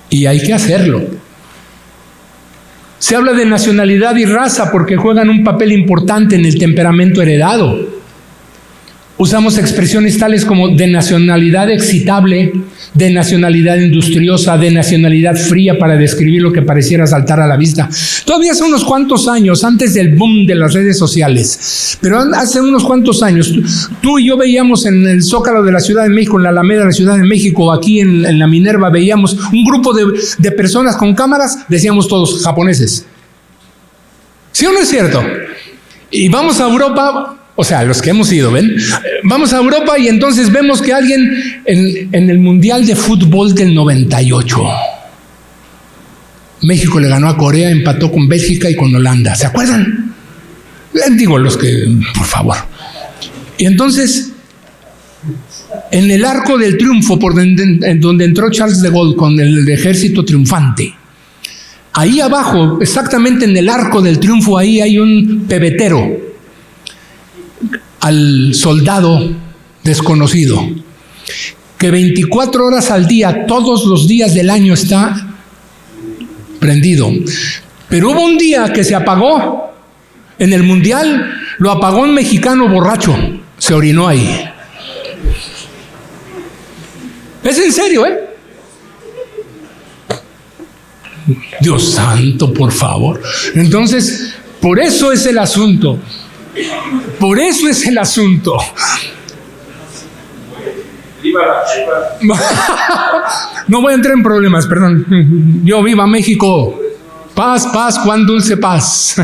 Y hay que hacerlo. Se habla de nacionalidad y raza porque juegan un papel importante en el temperamento heredado. Usamos expresiones tales como de nacionalidad excitable, de nacionalidad industriosa, de nacionalidad fría para describir lo que pareciera saltar a la vista. Todavía hace unos cuantos años, antes del boom de las redes sociales, pero hace unos cuantos años, tú y yo veíamos en el Zócalo de la Ciudad de México, en la Alameda de la Ciudad de México, aquí en la Minerva, veíamos un grupo de personas con cámaras, decíamos todos japoneses. ¿Sí o no es cierto? Y vamos a Europa. O sea, los que hemos ido, ¿ven? Vamos a Europa y entonces vemos que alguien en el Mundial de Fútbol del 98, México le ganó a Corea, empató con Bélgica y con Holanda. ¿Se acuerdan? Digo, los que, por favor. Y entonces, en el Arco del Triunfo, donde entró Charles de Gaulle con el ejército triunfante, ahí abajo, exactamente en el Arco del Triunfo, ahí hay un pebetero al soldado desconocido, que 24 horas al día, todos los días del año está prendido. Pero hubo un día que se apagó. En el Mundial lo apagó un mexicano borracho, se orinó ahí. Es en serio, ¿eh? Dios santo, por favor. Entonces, por eso es el asunto. Por eso es el asunto. No voy a entrar en problemas, perdón. Yo viva México. Paz, paz, cuán dulce paz.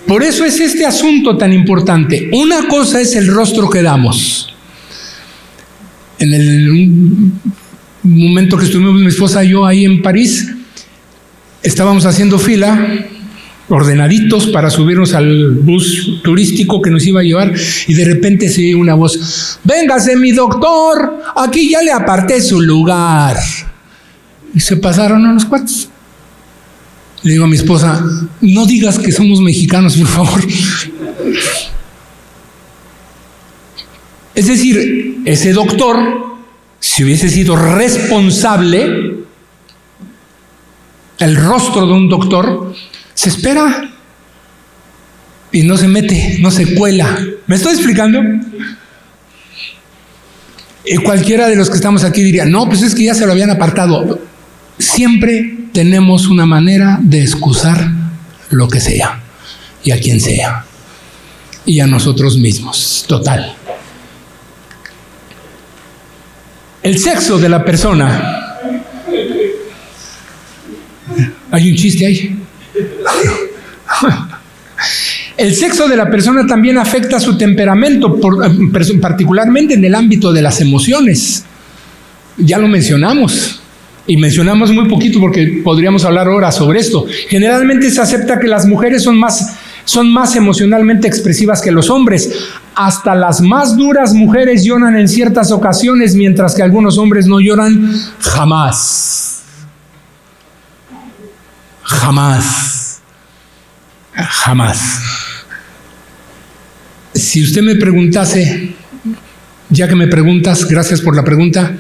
Por eso es este asunto tan importante. Una cosa es el rostro que damos. En el momento que estuvimos mi esposa y yo ahí en París, estábamos haciendo fila, ordenaditos para subirnos al bus turístico que nos iba a llevar, y de repente se oye una voz: véngase mi doctor, aquí ya le aparté su lugar. Y se pasaron unos cuantos. Le digo a mi esposa: no digas que somos mexicanos, por favor. Es decir, ese doctor, si hubiese sido responsable, el rostro de un doctor se espera y no se mete, no se cuela. ¿Me estoy explicando? Y cualquiera de los que estamos aquí diría: no, pues es que ya se lo habían apartado. Siempre tenemos una manera de excusar lo que sea, y a quien sea, y a nosotros mismos. Total. El sexo de la persona. Hay un chiste ahí. El sexo de la persona también afecta su temperamento, particularmente en el ámbito de las emociones. Ya lo mencionamos, y mencionamos muy poquito porque podríamos hablar horas sobre esto. Generalmente se acepta que las mujeres son más emocionalmente expresivas que los hombres. Hasta las más duras mujeres lloran en ciertas ocasiones, mientras que algunos hombres no lloran jamás. Jamás. Jamás. Si usted me preguntase, ya que me preguntas, gracias por la pregunta,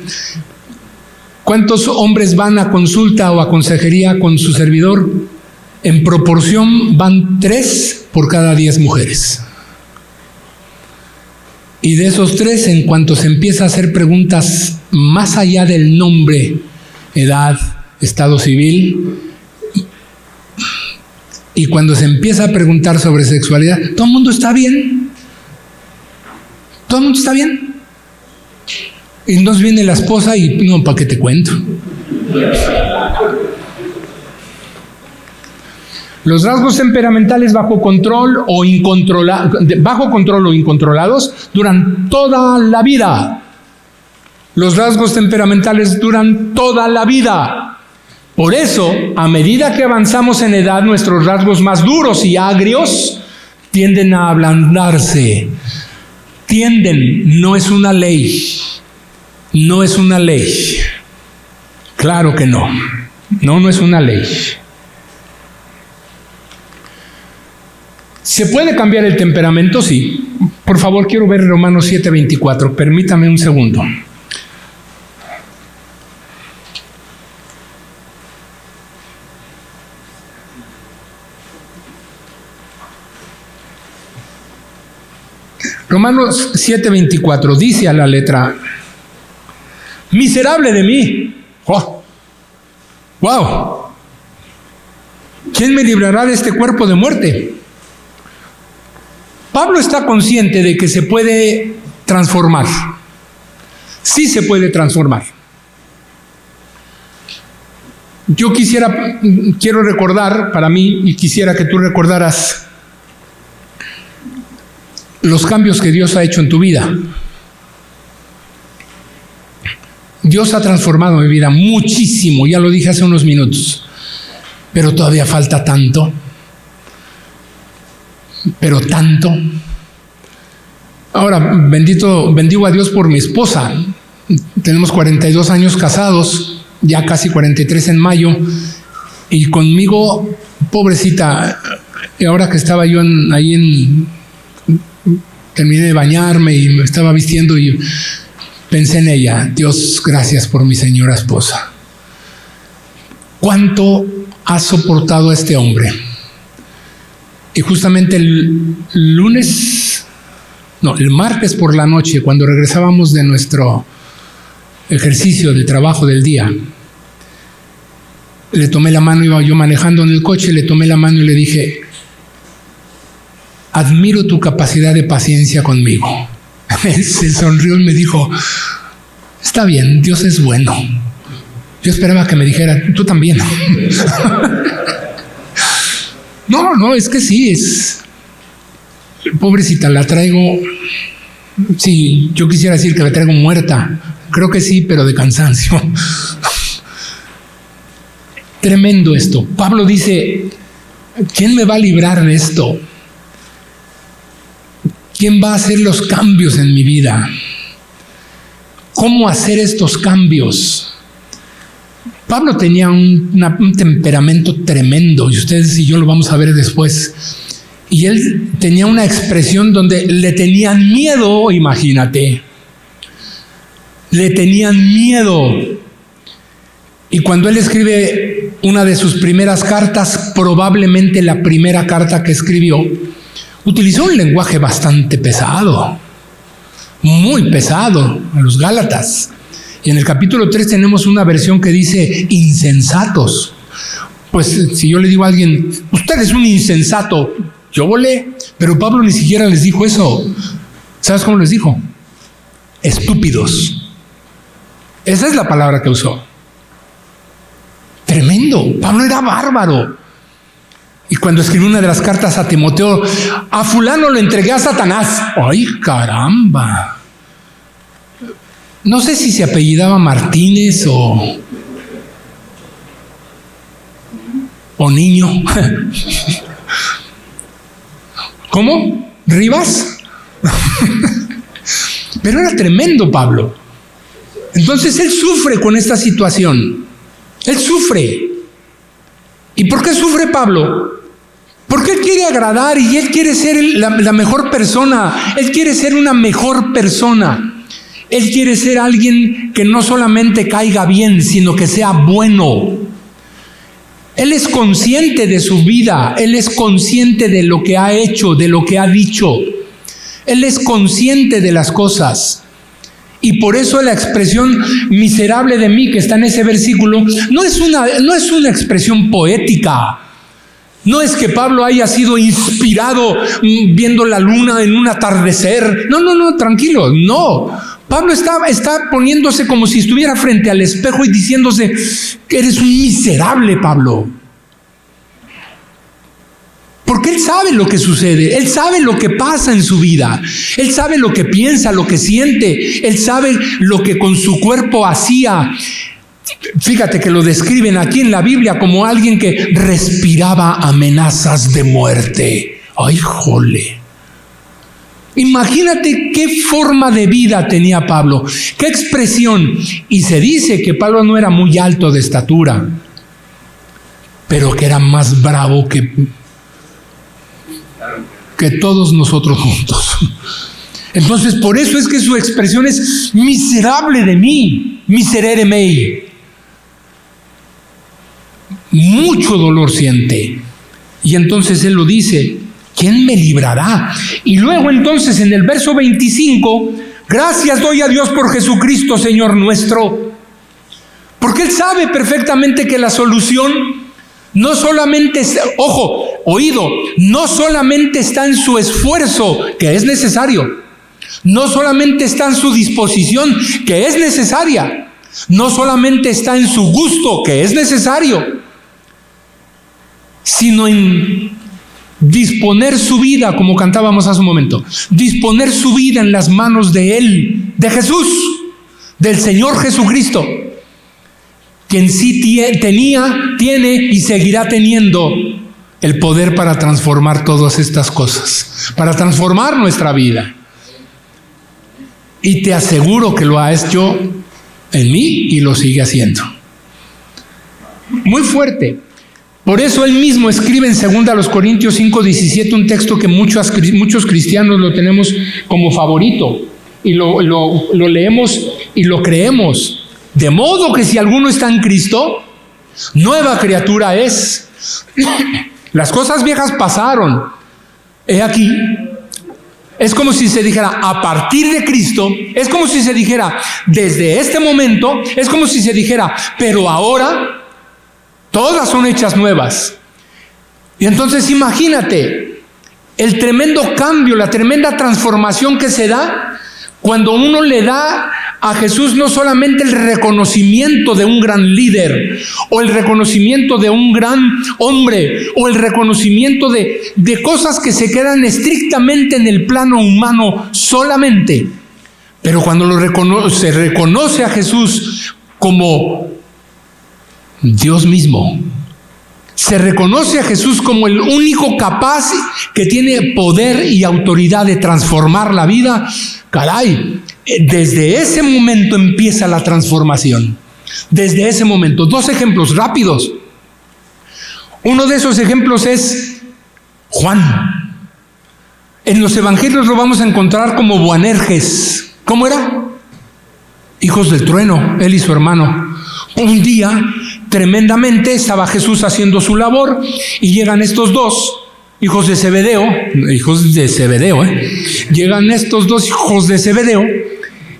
¿cuántos hombres van a consulta o a consejería con su servidor? En proporción van 3 por cada 10 mujeres. Y de esos 3, en cuanto se empieza a hacer preguntas más allá del nombre, edad, estado civil, y cuando se empieza a preguntar sobre sexualidad, todo el mundo está bien. Todo el mundo está bien. Y nos viene la esposa y no, ¿para qué te cuento? Los rasgos temperamentales bajo control o incontrolados duran toda la vida. Los rasgos temperamentales duran toda la vida. Por eso, a medida que avanzamos en edad, nuestros rasgos más duros y agrios tienden a ablandarse. Tienden, no es una ley. No es una ley. Claro que no. No es una ley. ¿Se puede cambiar el temperamento? Sí. Por favor, quiero ver Romanos 7:24. Permítame un segundo. Romanos 7:24 dice a la letra: miserable de mí. ¡Oh! ¡Wow! ¿Quién me librará de este cuerpo de muerte? Pablo está consciente de que se puede transformar. Sí se puede transformar. Yo quiero recordar para mí, y quisiera que tú recordaras los cambios que Dios ha hecho en tu vida. Dios ha transformado mi vida muchísimo, ya lo dije hace unos minutos, pero todavía falta tanto, pero tanto. Ahora, bendigo a Dios por mi esposa. Tenemos 42 años casados, ya casi 43 en mayo, y conmigo, pobrecita, ahora que estaba yo terminé de bañarme y me estaba vistiendo y pensé en ella. Dios, gracias por mi señora esposa. ¿Cuánto ha soportado a este hombre? Y justamente el martes por la noche, cuando regresábamos de nuestro ejercicio de trabajo del día, le tomé la mano, iba yo manejando en el coche, le tomé la mano y le dije: admiro tu capacidad de paciencia conmigo. Se sonrió y me dijo: está bien, Dios es bueno. Yo esperaba que me dijera: tú también. No, es que sí, pobrecita, la traigo. Sí, yo quisiera decir que la traigo muerta. Creo que sí, pero de cansancio. Tremendo esto. Pablo dice: ¿quién me va a librar de esto? ¿Quién va a hacer los cambios en mi vida? ¿Cómo hacer estos cambios? Pablo tenía un temperamento tremendo, y ustedes y yo lo vamos a ver después. Y él tenía una expresión donde le tenían miedo, imagínate. Le tenían miedo. Y cuando él escribe una de sus primeras cartas, probablemente la primera carta que escribió, utilizó un lenguaje bastante pesado, muy pesado, a los Gálatas. Y en el capítulo 3 tenemos una versión que dice insensatos. Pues si yo le digo a alguien: usted es un insensato, yo volé. Pero Pablo ni siquiera les dijo eso. ¿Sabes cómo les dijo? Estúpidos. Esa es la palabra que usó. Tremendo. Pablo era bárbaro. Y cuando escribió una de las cartas a Timoteo: a fulano lo entregué a Satanás. ¡Ay, caramba! No sé si se apellidaba Martínez o Niño. ¿Cómo? ¿Rivas? Pero era tremendo Pablo. Entonces él sufre con esta situación. Él sufre. ¿Y por qué sufre Pablo? Porque él quiere agradar y él quiere ser la mejor persona. Él quiere ser una mejor persona. Él quiere ser alguien que no solamente caiga bien, sino que sea bueno. Él es consciente de su vida. Él es consciente de lo que ha hecho, de lo que ha dicho. Él es consciente de las cosas. Y por eso la expresión miserable de mí que está en ese versículo no es una expresión poética. No es que Pablo haya sido inspirado viendo la luna en un atardecer. No, tranquilo, no. Pablo está poniéndose como si estuviera frente al espejo y diciéndose: que eres un miserable, Pablo. Porque él sabe lo que sucede, él sabe lo que pasa en su vida, él sabe lo que piensa, lo que siente, él sabe lo que con su cuerpo hacía. Fíjate que lo describen aquí en la Biblia como alguien que respiraba amenazas de muerte. ¡Ay, jole! Imagínate qué forma de vida tenía Pablo, qué expresión. Y se dice que Pablo no era muy alto de estatura, pero que era más bravo que todos nosotros juntos. Entonces, por eso es que su expresión es miserable de mí, miserere mei. Mucho dolor siente. Y entonces él lo dice: ¿quién me librará? Y luego entonces en el verso 25, gracias doy a Dios por Jesucristo, Señor nuestro. Porque Él sabe perfectamente que la solución no solamente, no solamente está en su esfuerzo, que es necesario. No solamente está en su disposición, que es necesaria. No solamente está en su gusto, que es necesario, sino en disponer su vida, como cantábamos hace un momento, disponer su vida en las manos de Él, de Jesús, del Señor Jesucristo, quien sí tiene y seguirá teniendo el poder para transformar todas estas cosas, para transformar nuestra vida. Y te aseguro que lo ha hecho en mí y lo sigue haciendo. Muy fuerte. Por eso él mismo escribe en 2 Corintios 5:17 un texto que muchos cristianos lo tenemos como favorito y lo leemos y lo creemos. De modo que si alguno está en Cristo, nueva criatura es. Las cosas viejas pasaron. He aquí. Es como si se dijera, a partir de Cristo, es como si se dijera, desde este momento, es como si se dijera, pero ahora, todas son hechas nuevas. Y entonces imagínate, el tremendo cambio, la tremenda transformación que se da, cuando uno le da a Jesús no solamente el reconocimiento de un gran líder, o el reconocimiento de un gran hombre, o el reconocimiento de cosas que se quedan estrictamente en el plano humano solamente, pero cuando se reconoce a Jesús como Dios mismo, se reconoce a Jesús como el único capaz que tiene poder y autoridad de transformar la vida, caray, desde ese momento empieza la transformación. Desde ese momento. 2 ejemplos rápidos. Uno de esos ejemplos es Juan. En los evangelios lo vamos a encontrar como Boanerges. ¿Cómo era? Hijos del trueno, él y su hermano. Un día, tremendamente, estaba Jesús haciendo su labor y llegan estos dos hijos de Zebedeo. Llegan estos dos hijos de Zebedeo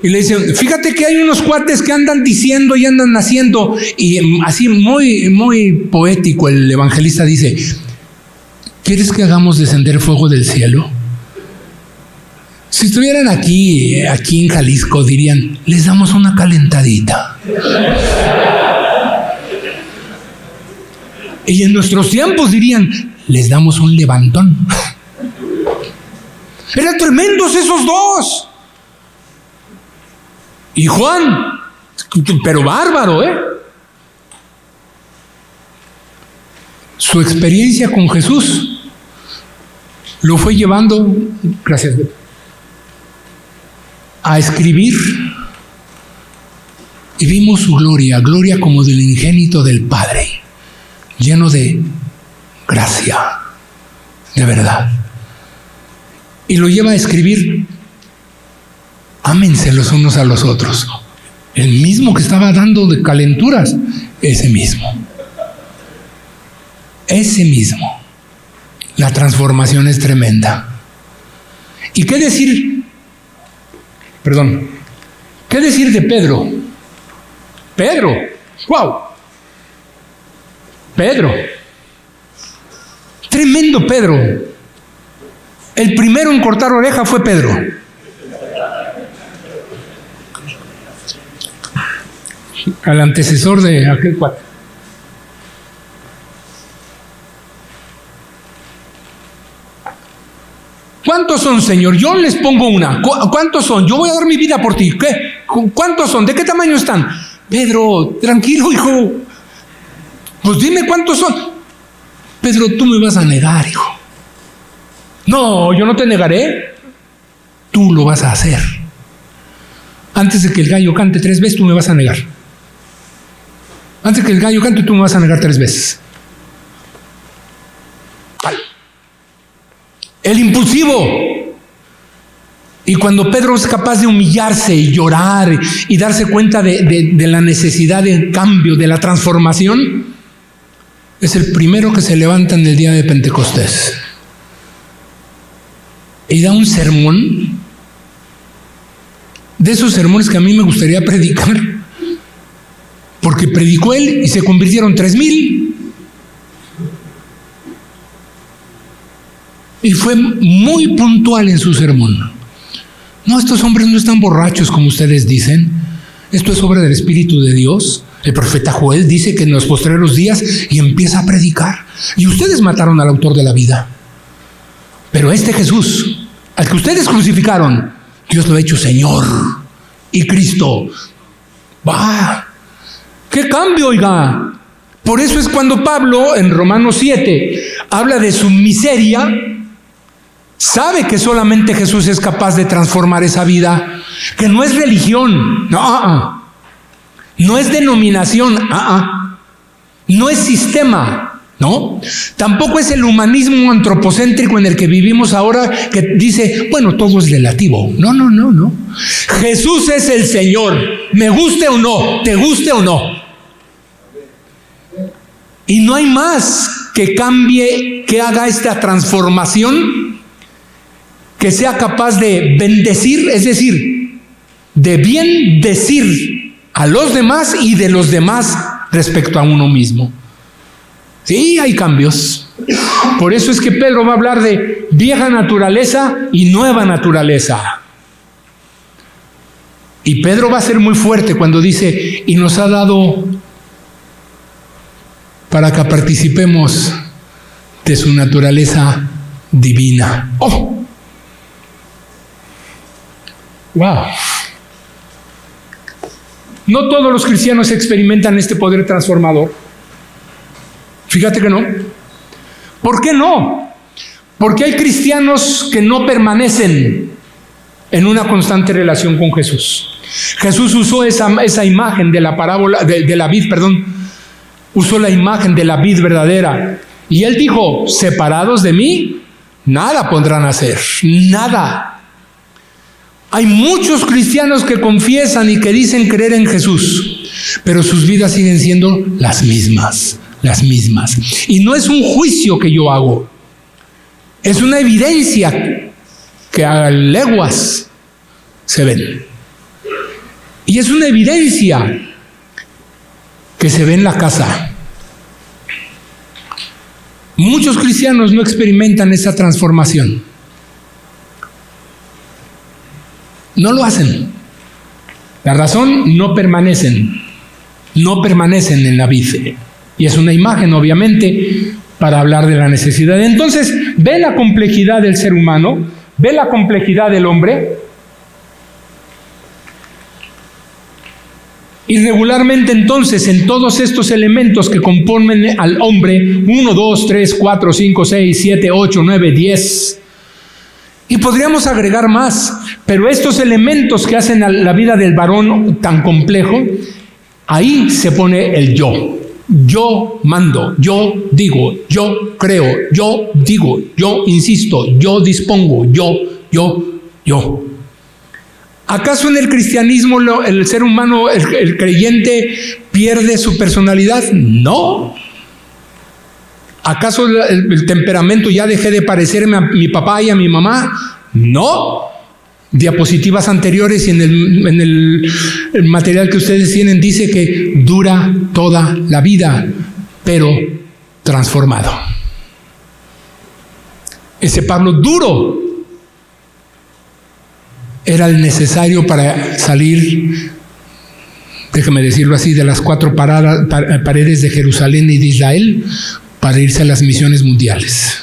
y le dicen, fíjate que hay unos cuates que andan diciendo y andan haciendo, y así muy, muy poético el evangelista dice, ¿quieres que hagamos descender fuego del cielo? Si estuvieran aquí en Jalisco, dirían, les damos una calentadita. Y en nuestros tiempos dirían, les damos un levantón. Eran tremendos esos dos. Y Juan, pero bárbaro, Su experiencia con Jesús lo fue llevando, gracias, a escribir. Y vimos su gloria como del unigénito del Padre, lleno de gracia, de verdad. Y lo lleva a escribir, ámense los unos a los otros. El mismo que estaba dando de calenturas, ese mismo. La transformación es tremenda. ¿Y qué decir? ¿Qué decir de Pedro? ¡Wow! Pedro. Tremendo Pedro. El primero en cortar oreja fue Pedro. Al antecesor de aquel cuate. ¿Cuántos son, Señor? Yo les pongo una. ¿Cuántos son? Yo voy a dar mi vida por ti. ¿Qué? ¿Cuántos son? ¿De qué tamaño están? Pedro, tranquilo, hijo. Pues dime cuántos son. Pedro, tú me vas a negar, hijo. No, yo no te negaré. Tú lo vas a hacer. Antes de que el gallo cante 3 veces, tú me vas a negar. Antes de que el gallo cante, tú me vas a negar 3 veces. El impulsivo. Y cuando Pedro es capaz de humillarse y llorar y darse cuenta de la necesidad de cambio, de la transformación, es el primero que se levanta en el día de Pentecostés. y da un sermón, de esos sermones que a mí me gustaría predicar, porque predicó él y se convirtieron 3,000. Y fue muy puntual en su sermón. No, estos hombres no están borrachos como ustedes dicen. Esto es obra del Espíritu de Dios. El profeta Joel dice que en los postreros días, y empieza a predicar. Y ustedes mataron al autor de la vida. Pero este Jesús, al que ustedes crucificaron, Dios lo ha hecho Señor y Cristo. ¡Bah! ¡Qué cambio, oiga! Por eso es cuando Pablo, en Romanos 7, habla de su miseria. Sabe que solamente Jesús es capaz de transformar esa vida, que no es religión, no es denominación, no es sistema, ¿no? Tampoco es el humanismo antropocéntrico en el que vivimos ahora, que dice, bueno, todo es relativo. No. Jesús es el Señor, me guste o no, te guste o no. Y no hay más que cambie, que haga esta transformación, que sea capaz de bendecir, es decir, de bien decir a los demás y de los demás respecto a uno mismo. Sí, hay cambios. Por eso es que Pedro va a hablar de vieja naturaleza y nueva naturaleza. Y Pedro va a ser muy fuerte cuando dice, y nos ha dado para que participemos de su naturaleza divina. ¡Oh! ¡Wow! No todos los cristianos experimentan este poder transformador. Fíjate que no. ¿Por qué no? Porque hay cristianos que no permanecen en una constante relación con Jesús. Jesús usó esa imagen de la parábola, de la vid, usó la imagen de la vid verdadera. Y él dijo, separados de mí, nada podrán hacer, nada. Hay muchos cristianos que confiesan y que dicen creer en Jesús, pero sus vidas siguen siendo las mismas. Y no es un juicio que yo hago, es una evidencia que a leguas se ven. Y es una evidencia que se ve en la casa. Muchos cristianos no experimentan esa transformación. No lo hacen. La razón, no permanecen en la vida. Y es una imagen, obviamente, para hablar de la necesidad. Entonces, ve la complejidad del ser humano, ve la complejidad del hombre. Y regularmente entonces, en todos estos elementos que componen al hombre, 1, 2, 3, 4, 5, 6, 7, 8, 9, 10... Y podríamos agregar más, pero estos elementos que hacen a la vida del varón tan complejo, ahí se pone el yo. Yo mando, yo digo, yo creo, yo digo, yo insisto, yo dispongo, yo. ¿Acaso en el cristianismo el ser humano, el creyente, pierde su personalidad? No. ¿Acaso el temperamento ya dejé de parecerme a mi papá y a mi mamá? No. Diapositivas anteriores y en el material que ustedes tienen dice que dura toda la vida, pero transformado. Ese Pablo duro era el necesario para salir, déjame decirlo así, de las 4 paredes de Jerusalén y de Israel, para irse a las misiones mundiales.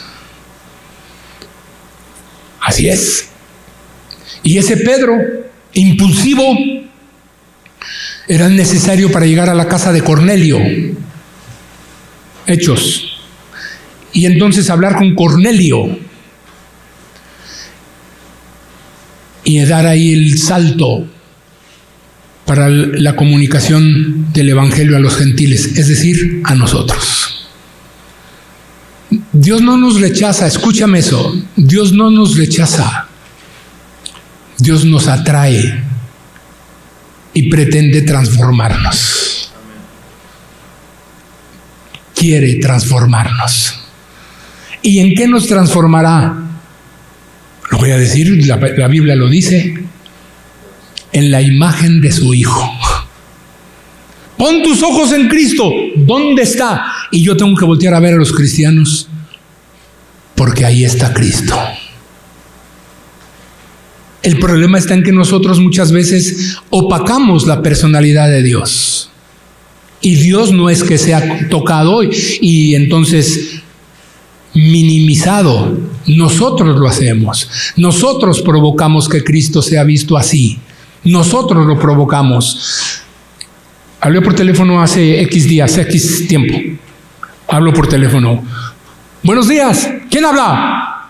Así es. Y ese Pedro, impulsivo, era necesario para llegar a la casa de Cornelio. Hechos. Y entonces hablar con Cornelio. Y dar ahí el salto para la comunicación del Evangelio a los gentiles, es decir, a nosotros. Dios no nos rechaza, escúchame eso, Dios no nos rechaza, Dios nos atrae y pretende transformarnos. Quiere transformarnos. ¿Y en qué nos transformará? Lo voy a decir, la Biblia lo dice, en la imagen de su Hijo. Pon tus ojos en Cristo. ¿Dónde está? Y yo tengo que voltear a ver a los cristianos, porque ahí está Cristo. El problema está en que nosotros muchas veces opacamos la personalidad de Dios. Y Dios no es que sea tocado y entonces minimizado. Nosotros lo hacemos. Nosotros provocamos que Cristo sea visto así. Nosotros lo provocamos. Hablé por teléfono hace X días, X tiempo. Hablo por teléfono. Buenos días. ¿Quién habla?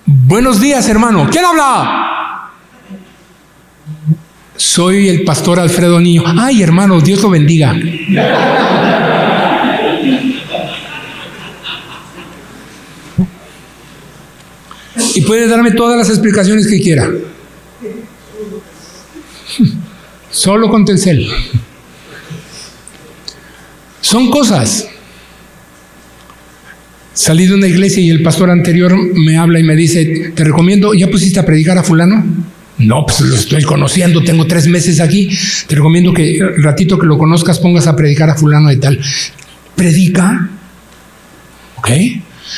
Buenos días, hermano. ¿Quién habla? Soy el pastor Alfredo Niño. Ay, hermano, Dios lo bendiga. Y puede darme todas las explicaciones que quiera. Solo con Telcel. Son cosas. Salí de una iglesia y el pastor anterior me habla y me dice, te recomiendo, ¿ya pusiste a predicar a fulano? No, pues lo estoy conociendo, tengo 3 meses aquí, te recomiendo que el ratito que lo conozcas pongas a predicar a fulano de tal. ¿Predica? ¿Ok?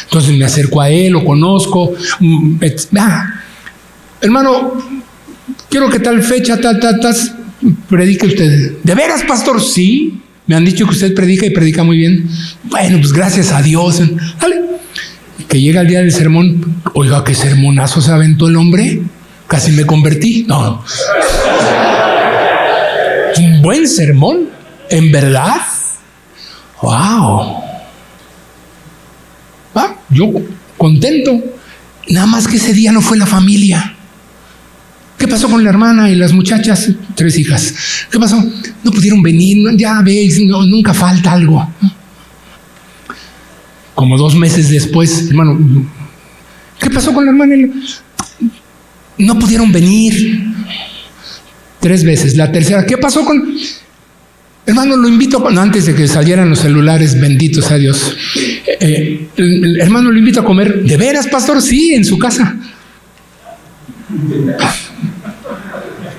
Entonces me acerco a él, lo conozco. Hermano, quiero que tal fecha, tal, predique usted. ¿De veras, pastor? Sí. Me han dicho que usted predica y predica muy bien. Bueno, pues gracias a Dios. Dale. Que llega el día del sermón. Oiga, qué sermonazo se aventó el hombre. Casi me convertí. No. Un buen sermón. ¿En verdad? ¡Wow! Yo contento. Nada más que ese día no fue la familia. ¿Qué pasó con la hermana y las muchachas? 3 hijas. ¿Qué pasó? No pudieron venir. Ya veis, nunca falta algo. Como 2 meses después, hermano, ¿qué pasó con la hermana? No pudieron venir. 3 veces. La tercera, ¿qué pasó con...? Hermano, lo invito, antes de que salieran los celulares, benditos a Dios. Hermano, lo invito a comer. ¿De veras, pastor? Sí, en su casa.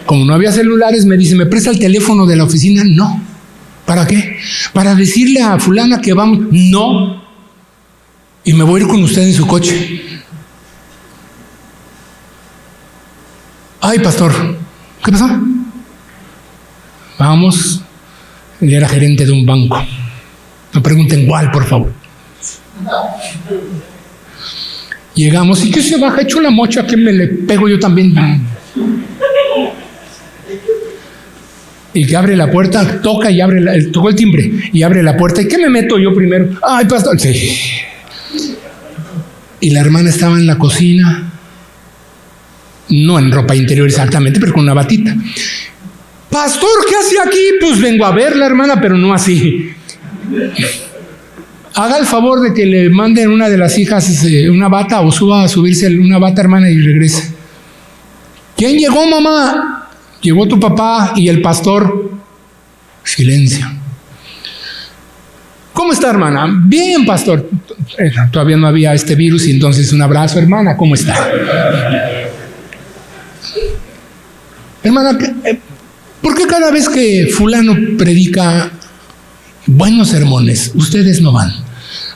Como no había celulares, me dice, ¿me presta el teléfono de la oficina? No. ¿Para qué? Para decirle a fulana que vamos. No. Y me voy a ir con usted en su coche. Ay, pastor, ¿qué pasó? Vamos. Él era gerente de un banco. No pregunten cuál, por favor. Llegamos, ¿y qué se baja? Hecho la mocha, que me le pego yo también. Y que abre la puerta, toca y abre, tocó el timbre y abre la puerta. ¿Y qué me meto yo primero? Ay, pastor. Sí. Y la hermana estaba en la cocina, no en ropa interior exactamente, pero con una batita. Pastor, ¿qué hace aquí? Pues vengo a ver la hermana, pero no así. Haga el favor de que le manden una de las hijas una bata o suba a subirse una bata, hermana, y regrese. ¿Quién llegó, mamá? Llegó tu papá y el pastor. Silencio. ¿Cómo está, hermana? Bien, pastor. Todavía no había este virus y entonces un abrazo, hermana. ¿Cómo está? Hermana, ¿por qué cada vez que fulano predica buenos sermones, ustedes no van?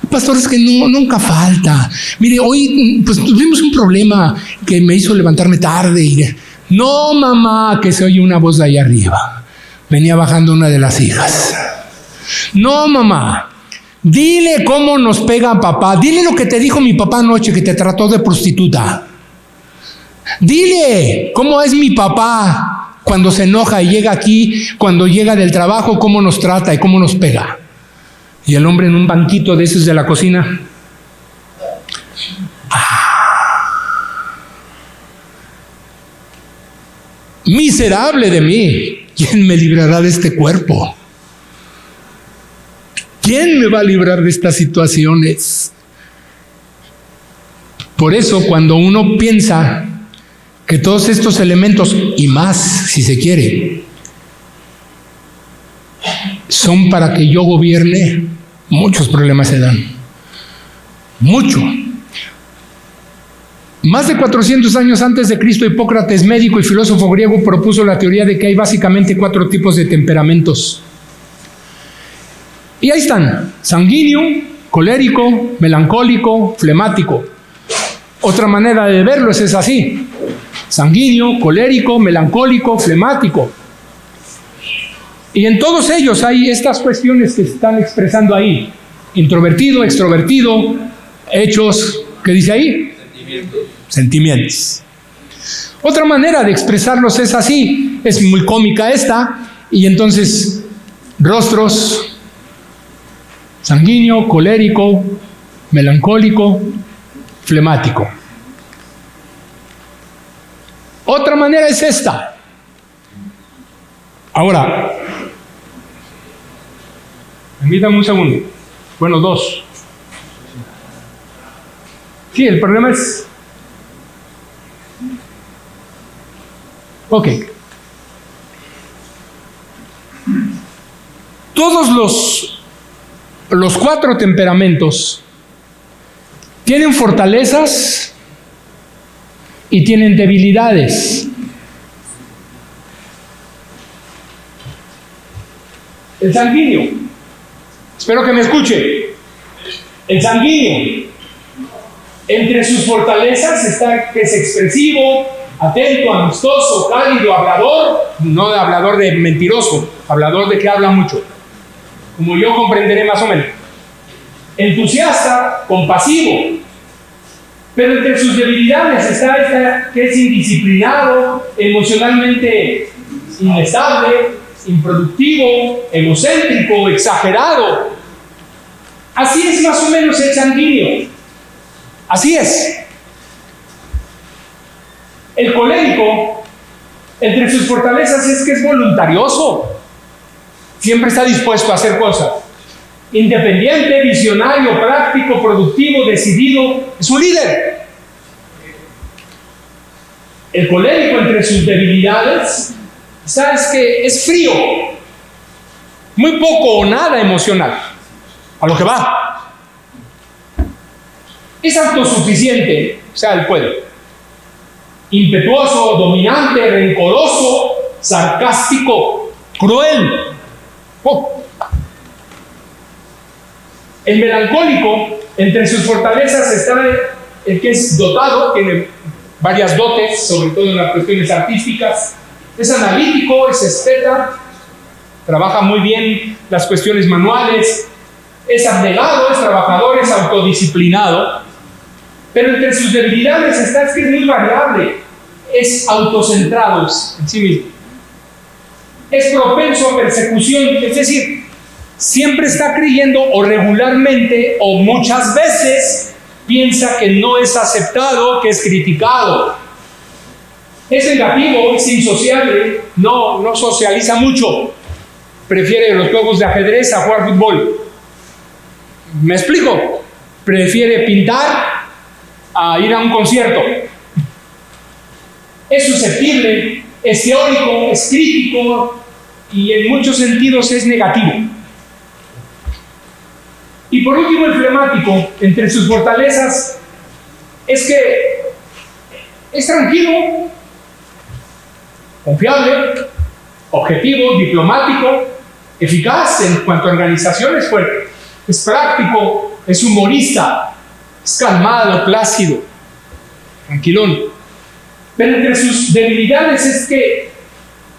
Pastor, es que nunca falta. Mire, hoy pues tuvimos un problema que me hizo levantarme tarde y... No, mamá, que se oye una voz de ahí arriba. Venía bajando una de las hijas. No, mamá, dile cómo nos pega papá. Dile lo que te dijo mi papá anoche, que te trató de prostituta. Dile cómo es mi papá cuando se enoja y llega aquí, cuando llega del trabajo, cómo nos trata y cómo nos pega. Y el hombre en un banquito de esos de la cocina. Miserable de mí, ¿quién me librará de este cuerpo? ¿Quién me va a librar de estas situaciones? Por eso, cuando uno piensa que todos estos elementos, y más si se quiere, son para que yo gobierne, muchos problemas se dan. Mucho. Más de 400 años antes de Cristo, Hipócrates, médico y filósofo griego, propuso la teoría de que hay básicamente 4 tipos de temperamentos. Y ahí están: sanguíneo, colérico, melancólico, flemático. Otra manera de verlo es así: sanguíneo, colérico, melancólico, flemático. Y en todos ellos hay estas cuestiones que se están expresando ahí: introvertido, extrovertido, hechos, ¿qué dice ahí? Sentimientos. Otra manera de expresarlos es así, es muy cómica esta, y entonces rostros: sanguíneo, colérico, melancólico, flemático. Otra manera es esta. Ahora, permítame un segundo. Bueno, 2. Sí, el problema es... Ok. Todos los 4 temperamentos tienen fortalezas y tienen debilidades. El sanguíneo, espero que me escuche. El sanguíneo, entre sus fortalezas está que es expresivo, atento, amistoso, cálido, hablador, no de hablador de mentiroso, hablador de que habla mucho, como yo comprenderé más o menos. Entusiasta, compasivo. Pero entre sus debilidades está esta que es indisciplinado, emocionalmente inestable, improductivo, egocéntrico, exagerado. Así es más o menos el sanguíneo. Así es. El colérico, entre sus fortalezas es que es voluntarioso. Siempre está dispuesto a hacer cosas. Independiente, visionario, práctico, productivo, decidido. Es un líder. El colérico, entre sus debilidades, sabes que es frío, muy poco o nada emocional, a lo que va. Es autosuficiente, o sea, él puede. Impetuoso, dominante, rencoroso, sarcástico, cruel. El melancólico, entre sus fortalezas está el que es dotado, tiene varias dotes, sobre todo en las cuestiones artísticas. Es analítico, es esteta, trabaja muy bien las cuestiones manuales, es abnegado, es trabajador, es autodisciplinado. Pero entre sus debilidades está que es muy variable, es autocentrado en sí mismo. Es propenso a persecución, es decir, siempre está creyendo o regularmente o muchas veces piensa que no es aceptado, que es criticado. Es negativo, es insociable, no socializa mucho. Prefiere los juegos de ajedrez a jugar fútbol. ¿Me explico? Prefiere pintar a ir a un concierto. Es susceptible, es teórico, es crítico y en muchos sentidos es negativo. Y por último, el flemático, entre sus fortalezas, es que es tranquilo, confiable, objetivo, diplomático, eficaz en cuanto a organización, es fuerte, es práctico, es humorista, es calmado, plácido, tranquilón. Pero entre sus debilidades es que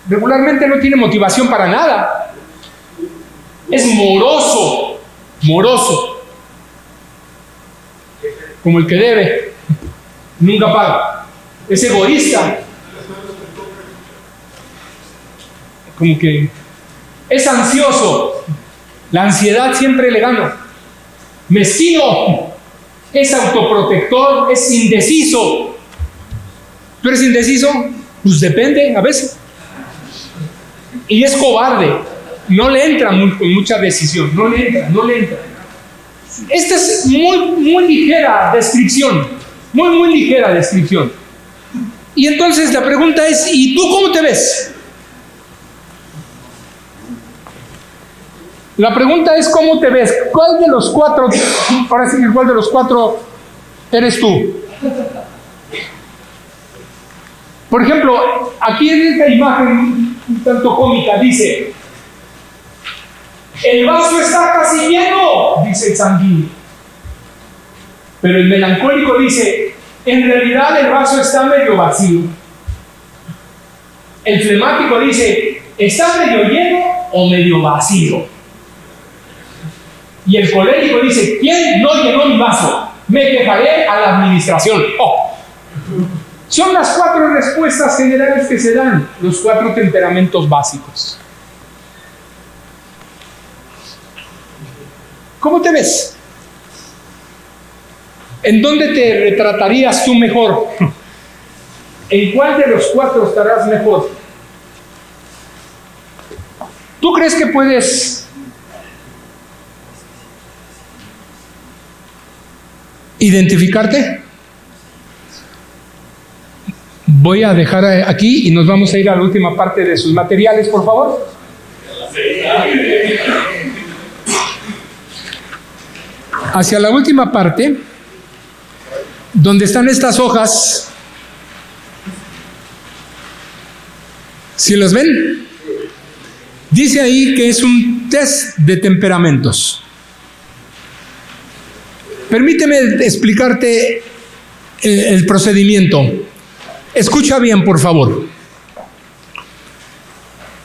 regularmente no tiene motivación para nada. Es moroso, como el que debe, nunca paga. Es egoísta, como que es ansioso, la ansiedad siempre le gana. Mezquino, es autoprotector, es indeciso. ¿Tú eres indeciso? Pues depende, a veces. Y es cobarde, no le entra con mucha decisión, no le entra. Esta es muy ligera descripción, muy ligera descripción. Y entonces la pregunta es, ¿y tú cómo te ves? La pregunta es, ¿cómo te ves? ¿Cuál de los 4, ahora sí, cuál de los 4 eres tú? Por ejemplo, aquí en esta imagen un tanto cómica dice: el vaso está casi lleno, dice el sanguíneo. Pero el melancólico dice: en realidad el vaso está medio vacío. El flemático dice: ¿está medio lleno o medio vacío? Y el colérico dice: ¿quién no llenó mi vaso? Me quejaré a la administración. Oh. Son las 4 respuestas generales que se dan, los 4 temperamentos básicos. ¿Cómo te ves? ¿En dónde te retratarías tú mejor? ¿En cuál de los 4 estarás mejor? ¿Tú crees que puedes identificarte? Voy a dejar aquí y nos vamos a ir a la última parte de sus materiales, por favor. Hacia la última parte, donde están estas hojas. ¿Sí los ven? Dice ahí que es un test de temperamentos. Permíteme explicarte el procedimiento. Escucha bien, por favor.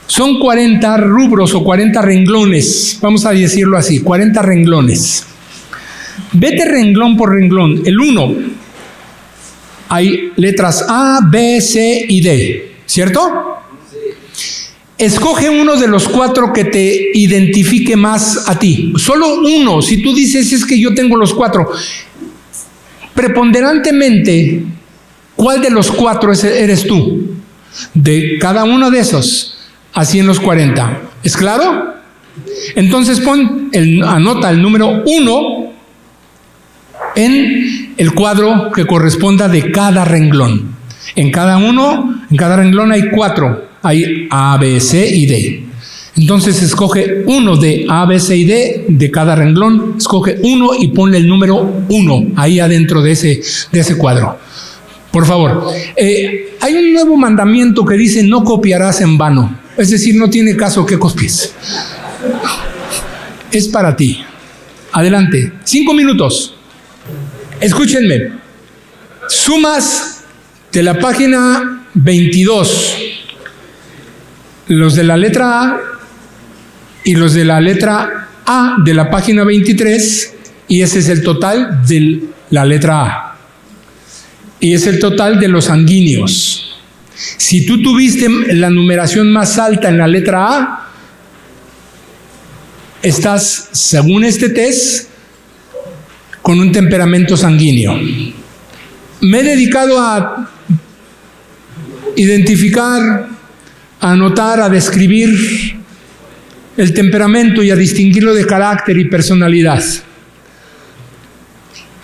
Son 40 rubros o 40 renglones, vamos a decirlo así, 40 renglones. Vete renglón por renglón. El 1, hay letras A, B, C y D, ¿cierto? Escoge uno de los 4 que te identifique más a ti. Solo uno. Si tú dices: es que yo tengo los 4, preponderantemente, ¿cuál de los 4 eres tú? De cada uno de esos, así en los 40. ¿Es claro? Entonces anota el número 1 en el cuadro que corresponda de cada renglón. En cada renglón hay 4. Hay A, B, C y D. Entonces escoge uno de A, B, C y D de cada renglón. Escoge uno y ponle el número 1 ahí adentro de ese cuadro. Por favor. Hay un nuevo mandamiento que dice: no copiarás en vano. Es decir, no tiene caso que copies. Es para ti. Adelante. 5 minutos. Escúchenme. Sumas de la página 22. Los de la letra A y los de la letra A de la página 23, y ese es el total de la letra A. Y es el total de los sanguíneos. Si tú tuviste la numeración más alta en la letra A, estás, según este test, con un temperamento sanguíneo. Me he dedicado a identificar, a anotar, a describir el temperamento y a distinguirlo de carácter y personalidad.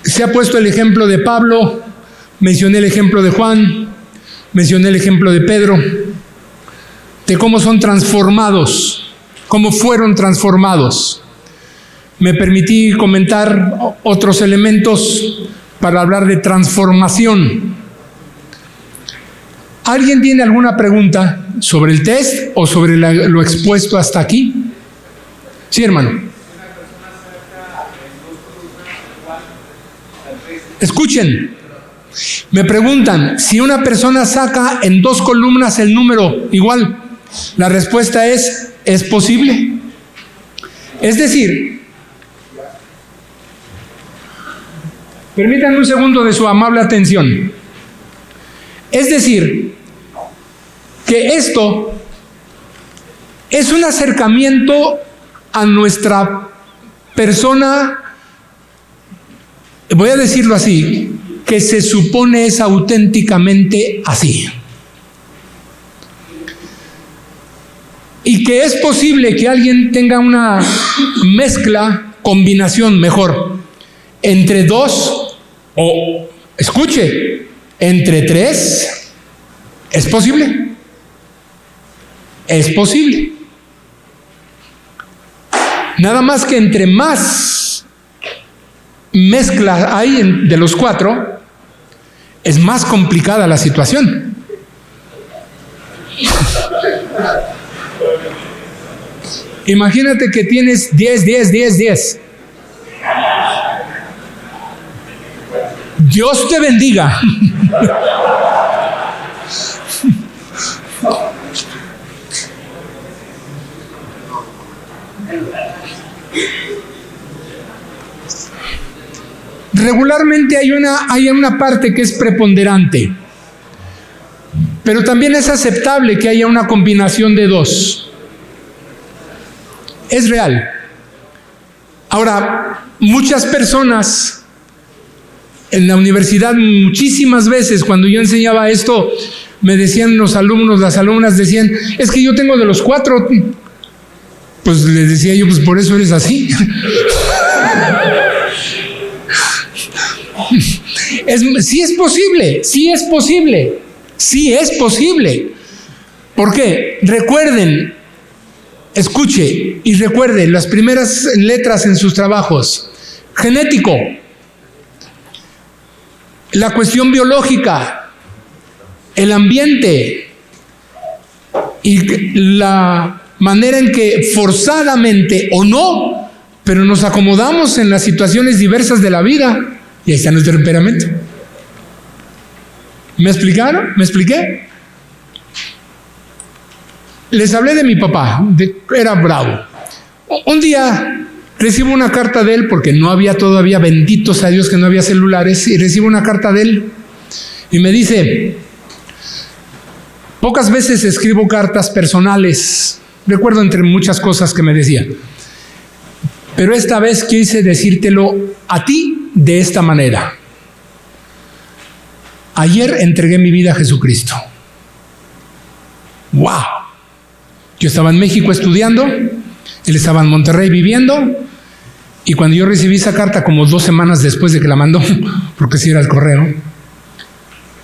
Se ha puesto el ejemplo de Pablo, mencioné el ejemplo de Juan, mencioné el ejemplo de Pedro, de cómo son transformados, cómo fueron transformados. Me permití comentar otros elementos para hablar de transformación. ¿Alguien tiene alguna pregunta sobre el test o sobre lo expuesto hasta aquí? Sí, hermano. Escuchen. Me preguntan: si una persona saca en 2 columnas el número igual, la respuesta ¿es posible? Es decir, permítanme un segundo de su amable atención. Es decir, que esto es un acercamiento a nuestra persona, voy a decirlo así, que se supone es auténticamente así. Y que es posible que alguien tenga una mezcla, combinación mejor, entre 2 o, escuche, entre 3. ¿Es posible? Es posible. Nada más que entre más mezcla hay de los 4, es más complicada la situación. Imagínate que tienes 10. Dios te bendiga. Regularmente hay una parte que es preponderante, pero también es aceptable que haya una combinación de dos. Es real. Ahora, muchas personas en la universidad, muchísimas veces cuando yo enseñaba esto, me decían los alumnos, las alumnas decían, es que yo tengo de los 4. Pues les decía yo, pues por eso eres así. Sí es posible. ¿Por qué? Recuerden, escuche y recuerde las primeras letras en sus trabajos. Genético, la cuestión biológica, el ambiente y la manera en que forzadamente o no, pero nos acomodamos en las situaciones diversas de la vida. Y ahí está nuestro temperamento. ¿Me explicaron? ¿Me expliqué? Les hablé de mi papá, era bravo. Un día recibo una carta de él, porque no había todavía, benditos a Dios que no había celulares, y recibo una carta de él y me dice, pocas veces escribo cartas personales, recuerdo entre muchas cosas que me decía, pero esta vez quise decírtelo a ti de esta manera. Ayer entregué mi vida a Jesucristo. ¡Wow! Yo estaba en México estudiando, él estaba en Monterrey viviendo, y cuando yo recibí esa carta, como 2 semanas después de que la mandó, porque sí era el correo,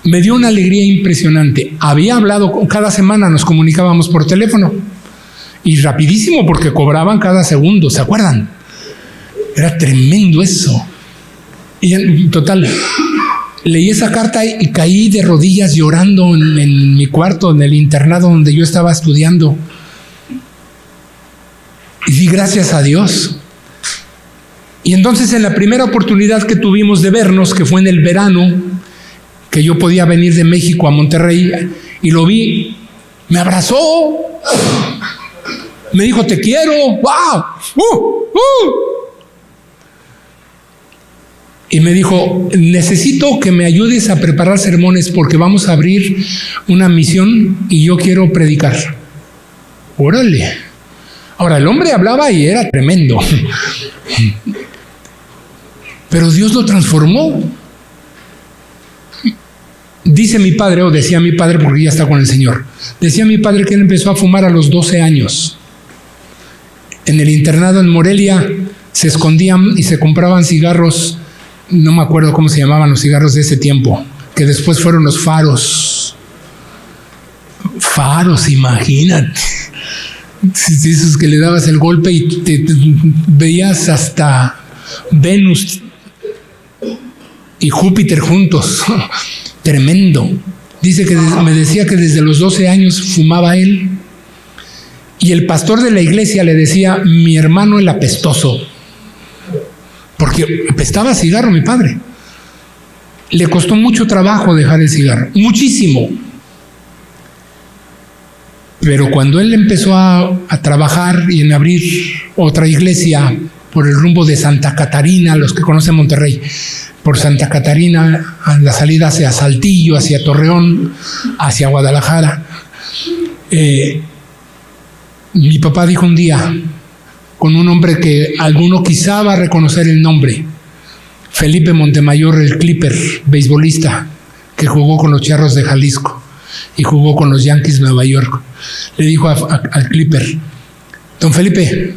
me dio una alegría impresionante. Había hablado, cada semana nos comunicábamos por teléfono, y rapidísimo porque cobraban cada segundo, ¿se acuerdan? Era tremendo eso. Y en total, leí esa carta y caí de rodillas llorando en mi cuarto, en el internado donde yo estaba estudiando. Y di gracias a Dios. Y entonces en la primera oportunidad que tuvimos de vernos, que fue en el verano, que yo podía venir de México a Monterrey, y lo vi, me abrazó, me dijo, te quiero, wow, Y me dijo, necesito que me ayudes a preparar sermones porque vamos a abrir una misión y yo quiero predicar. Órale. Ahora, el hombre hablaba y era tremendo. Pero Dios lo transformó. Dice mi padre, o decía mi padre porque ya está con el Señor, decía mi padre que él empezó a fumar a los 12 años. En el internado en Morelia se escondían y se compraban cigarros. No me acuerdo cómo se llamaban los cigarros de ese tiempo, que después fueron los faros. Faros, imagínate. Esos que le dabas el golpe y te veías hasta Venus y Júpiter juntos. Tremendo. Dice que me decía que desde los 12 años fumaba él. Y el pastor de la iglesia le decía, mi hermano el apestoso. Porque apestaba a cigarro mi padre. Le costó mucho trabajo dejar el cigarro, muchísimo. Pero cuando él empezó a trabajar y en abrir otra iglesia por el rumbo de Santa Catarina, los que conocen Monterrey, por Santa Catarina, a la salida hacia Saltillo, hacia Torreón, hacia Guadalajara, mi papá dijo un día, con un hombre que alguno quizá va a reconocer el nombre, Felipe Montemayor, el Clipper, beisbolista, que jugó con los Charros de Jalisco y jugó con los Yankees de Nueva York. Le dijo al Clipper, don Felipe,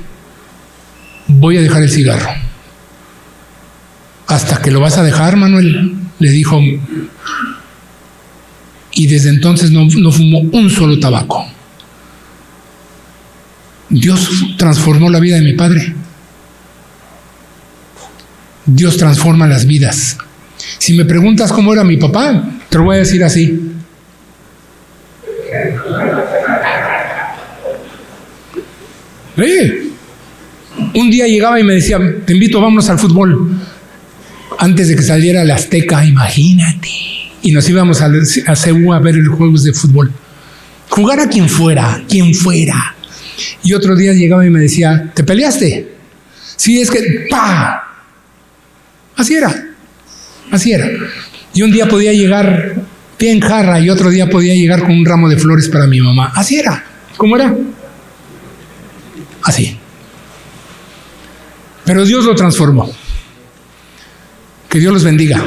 voy a dejar el cigarro. ¿Hasta que lo vas a dejar, Manuel? Le dijo. Y desde entonces no fumó un solo tabaco. Dios transformó la vida de mi padre. Dios transforma las vidas. Si me preguntas cómo era mi papá, te lo voy a decir así. Sí. Un día llegaba y me decía, te invito, vámonos al fútbol. Antes de que saliera la Azteca, imagínate. Y nos íbamos a CEU a ver los juegos de fútbol. Jugar a quien fuera. Y otro día llegaba y me decía, ¿te peleaste? Sí, es que, ¡pa! Así era. Y un día podía llegar pie en jarra y otro día podía llegar con un ramo de flores para mi mamá. Así era. ¿Cómo era? Así. Pero Dios lo transformó. Que Dios los bendiga.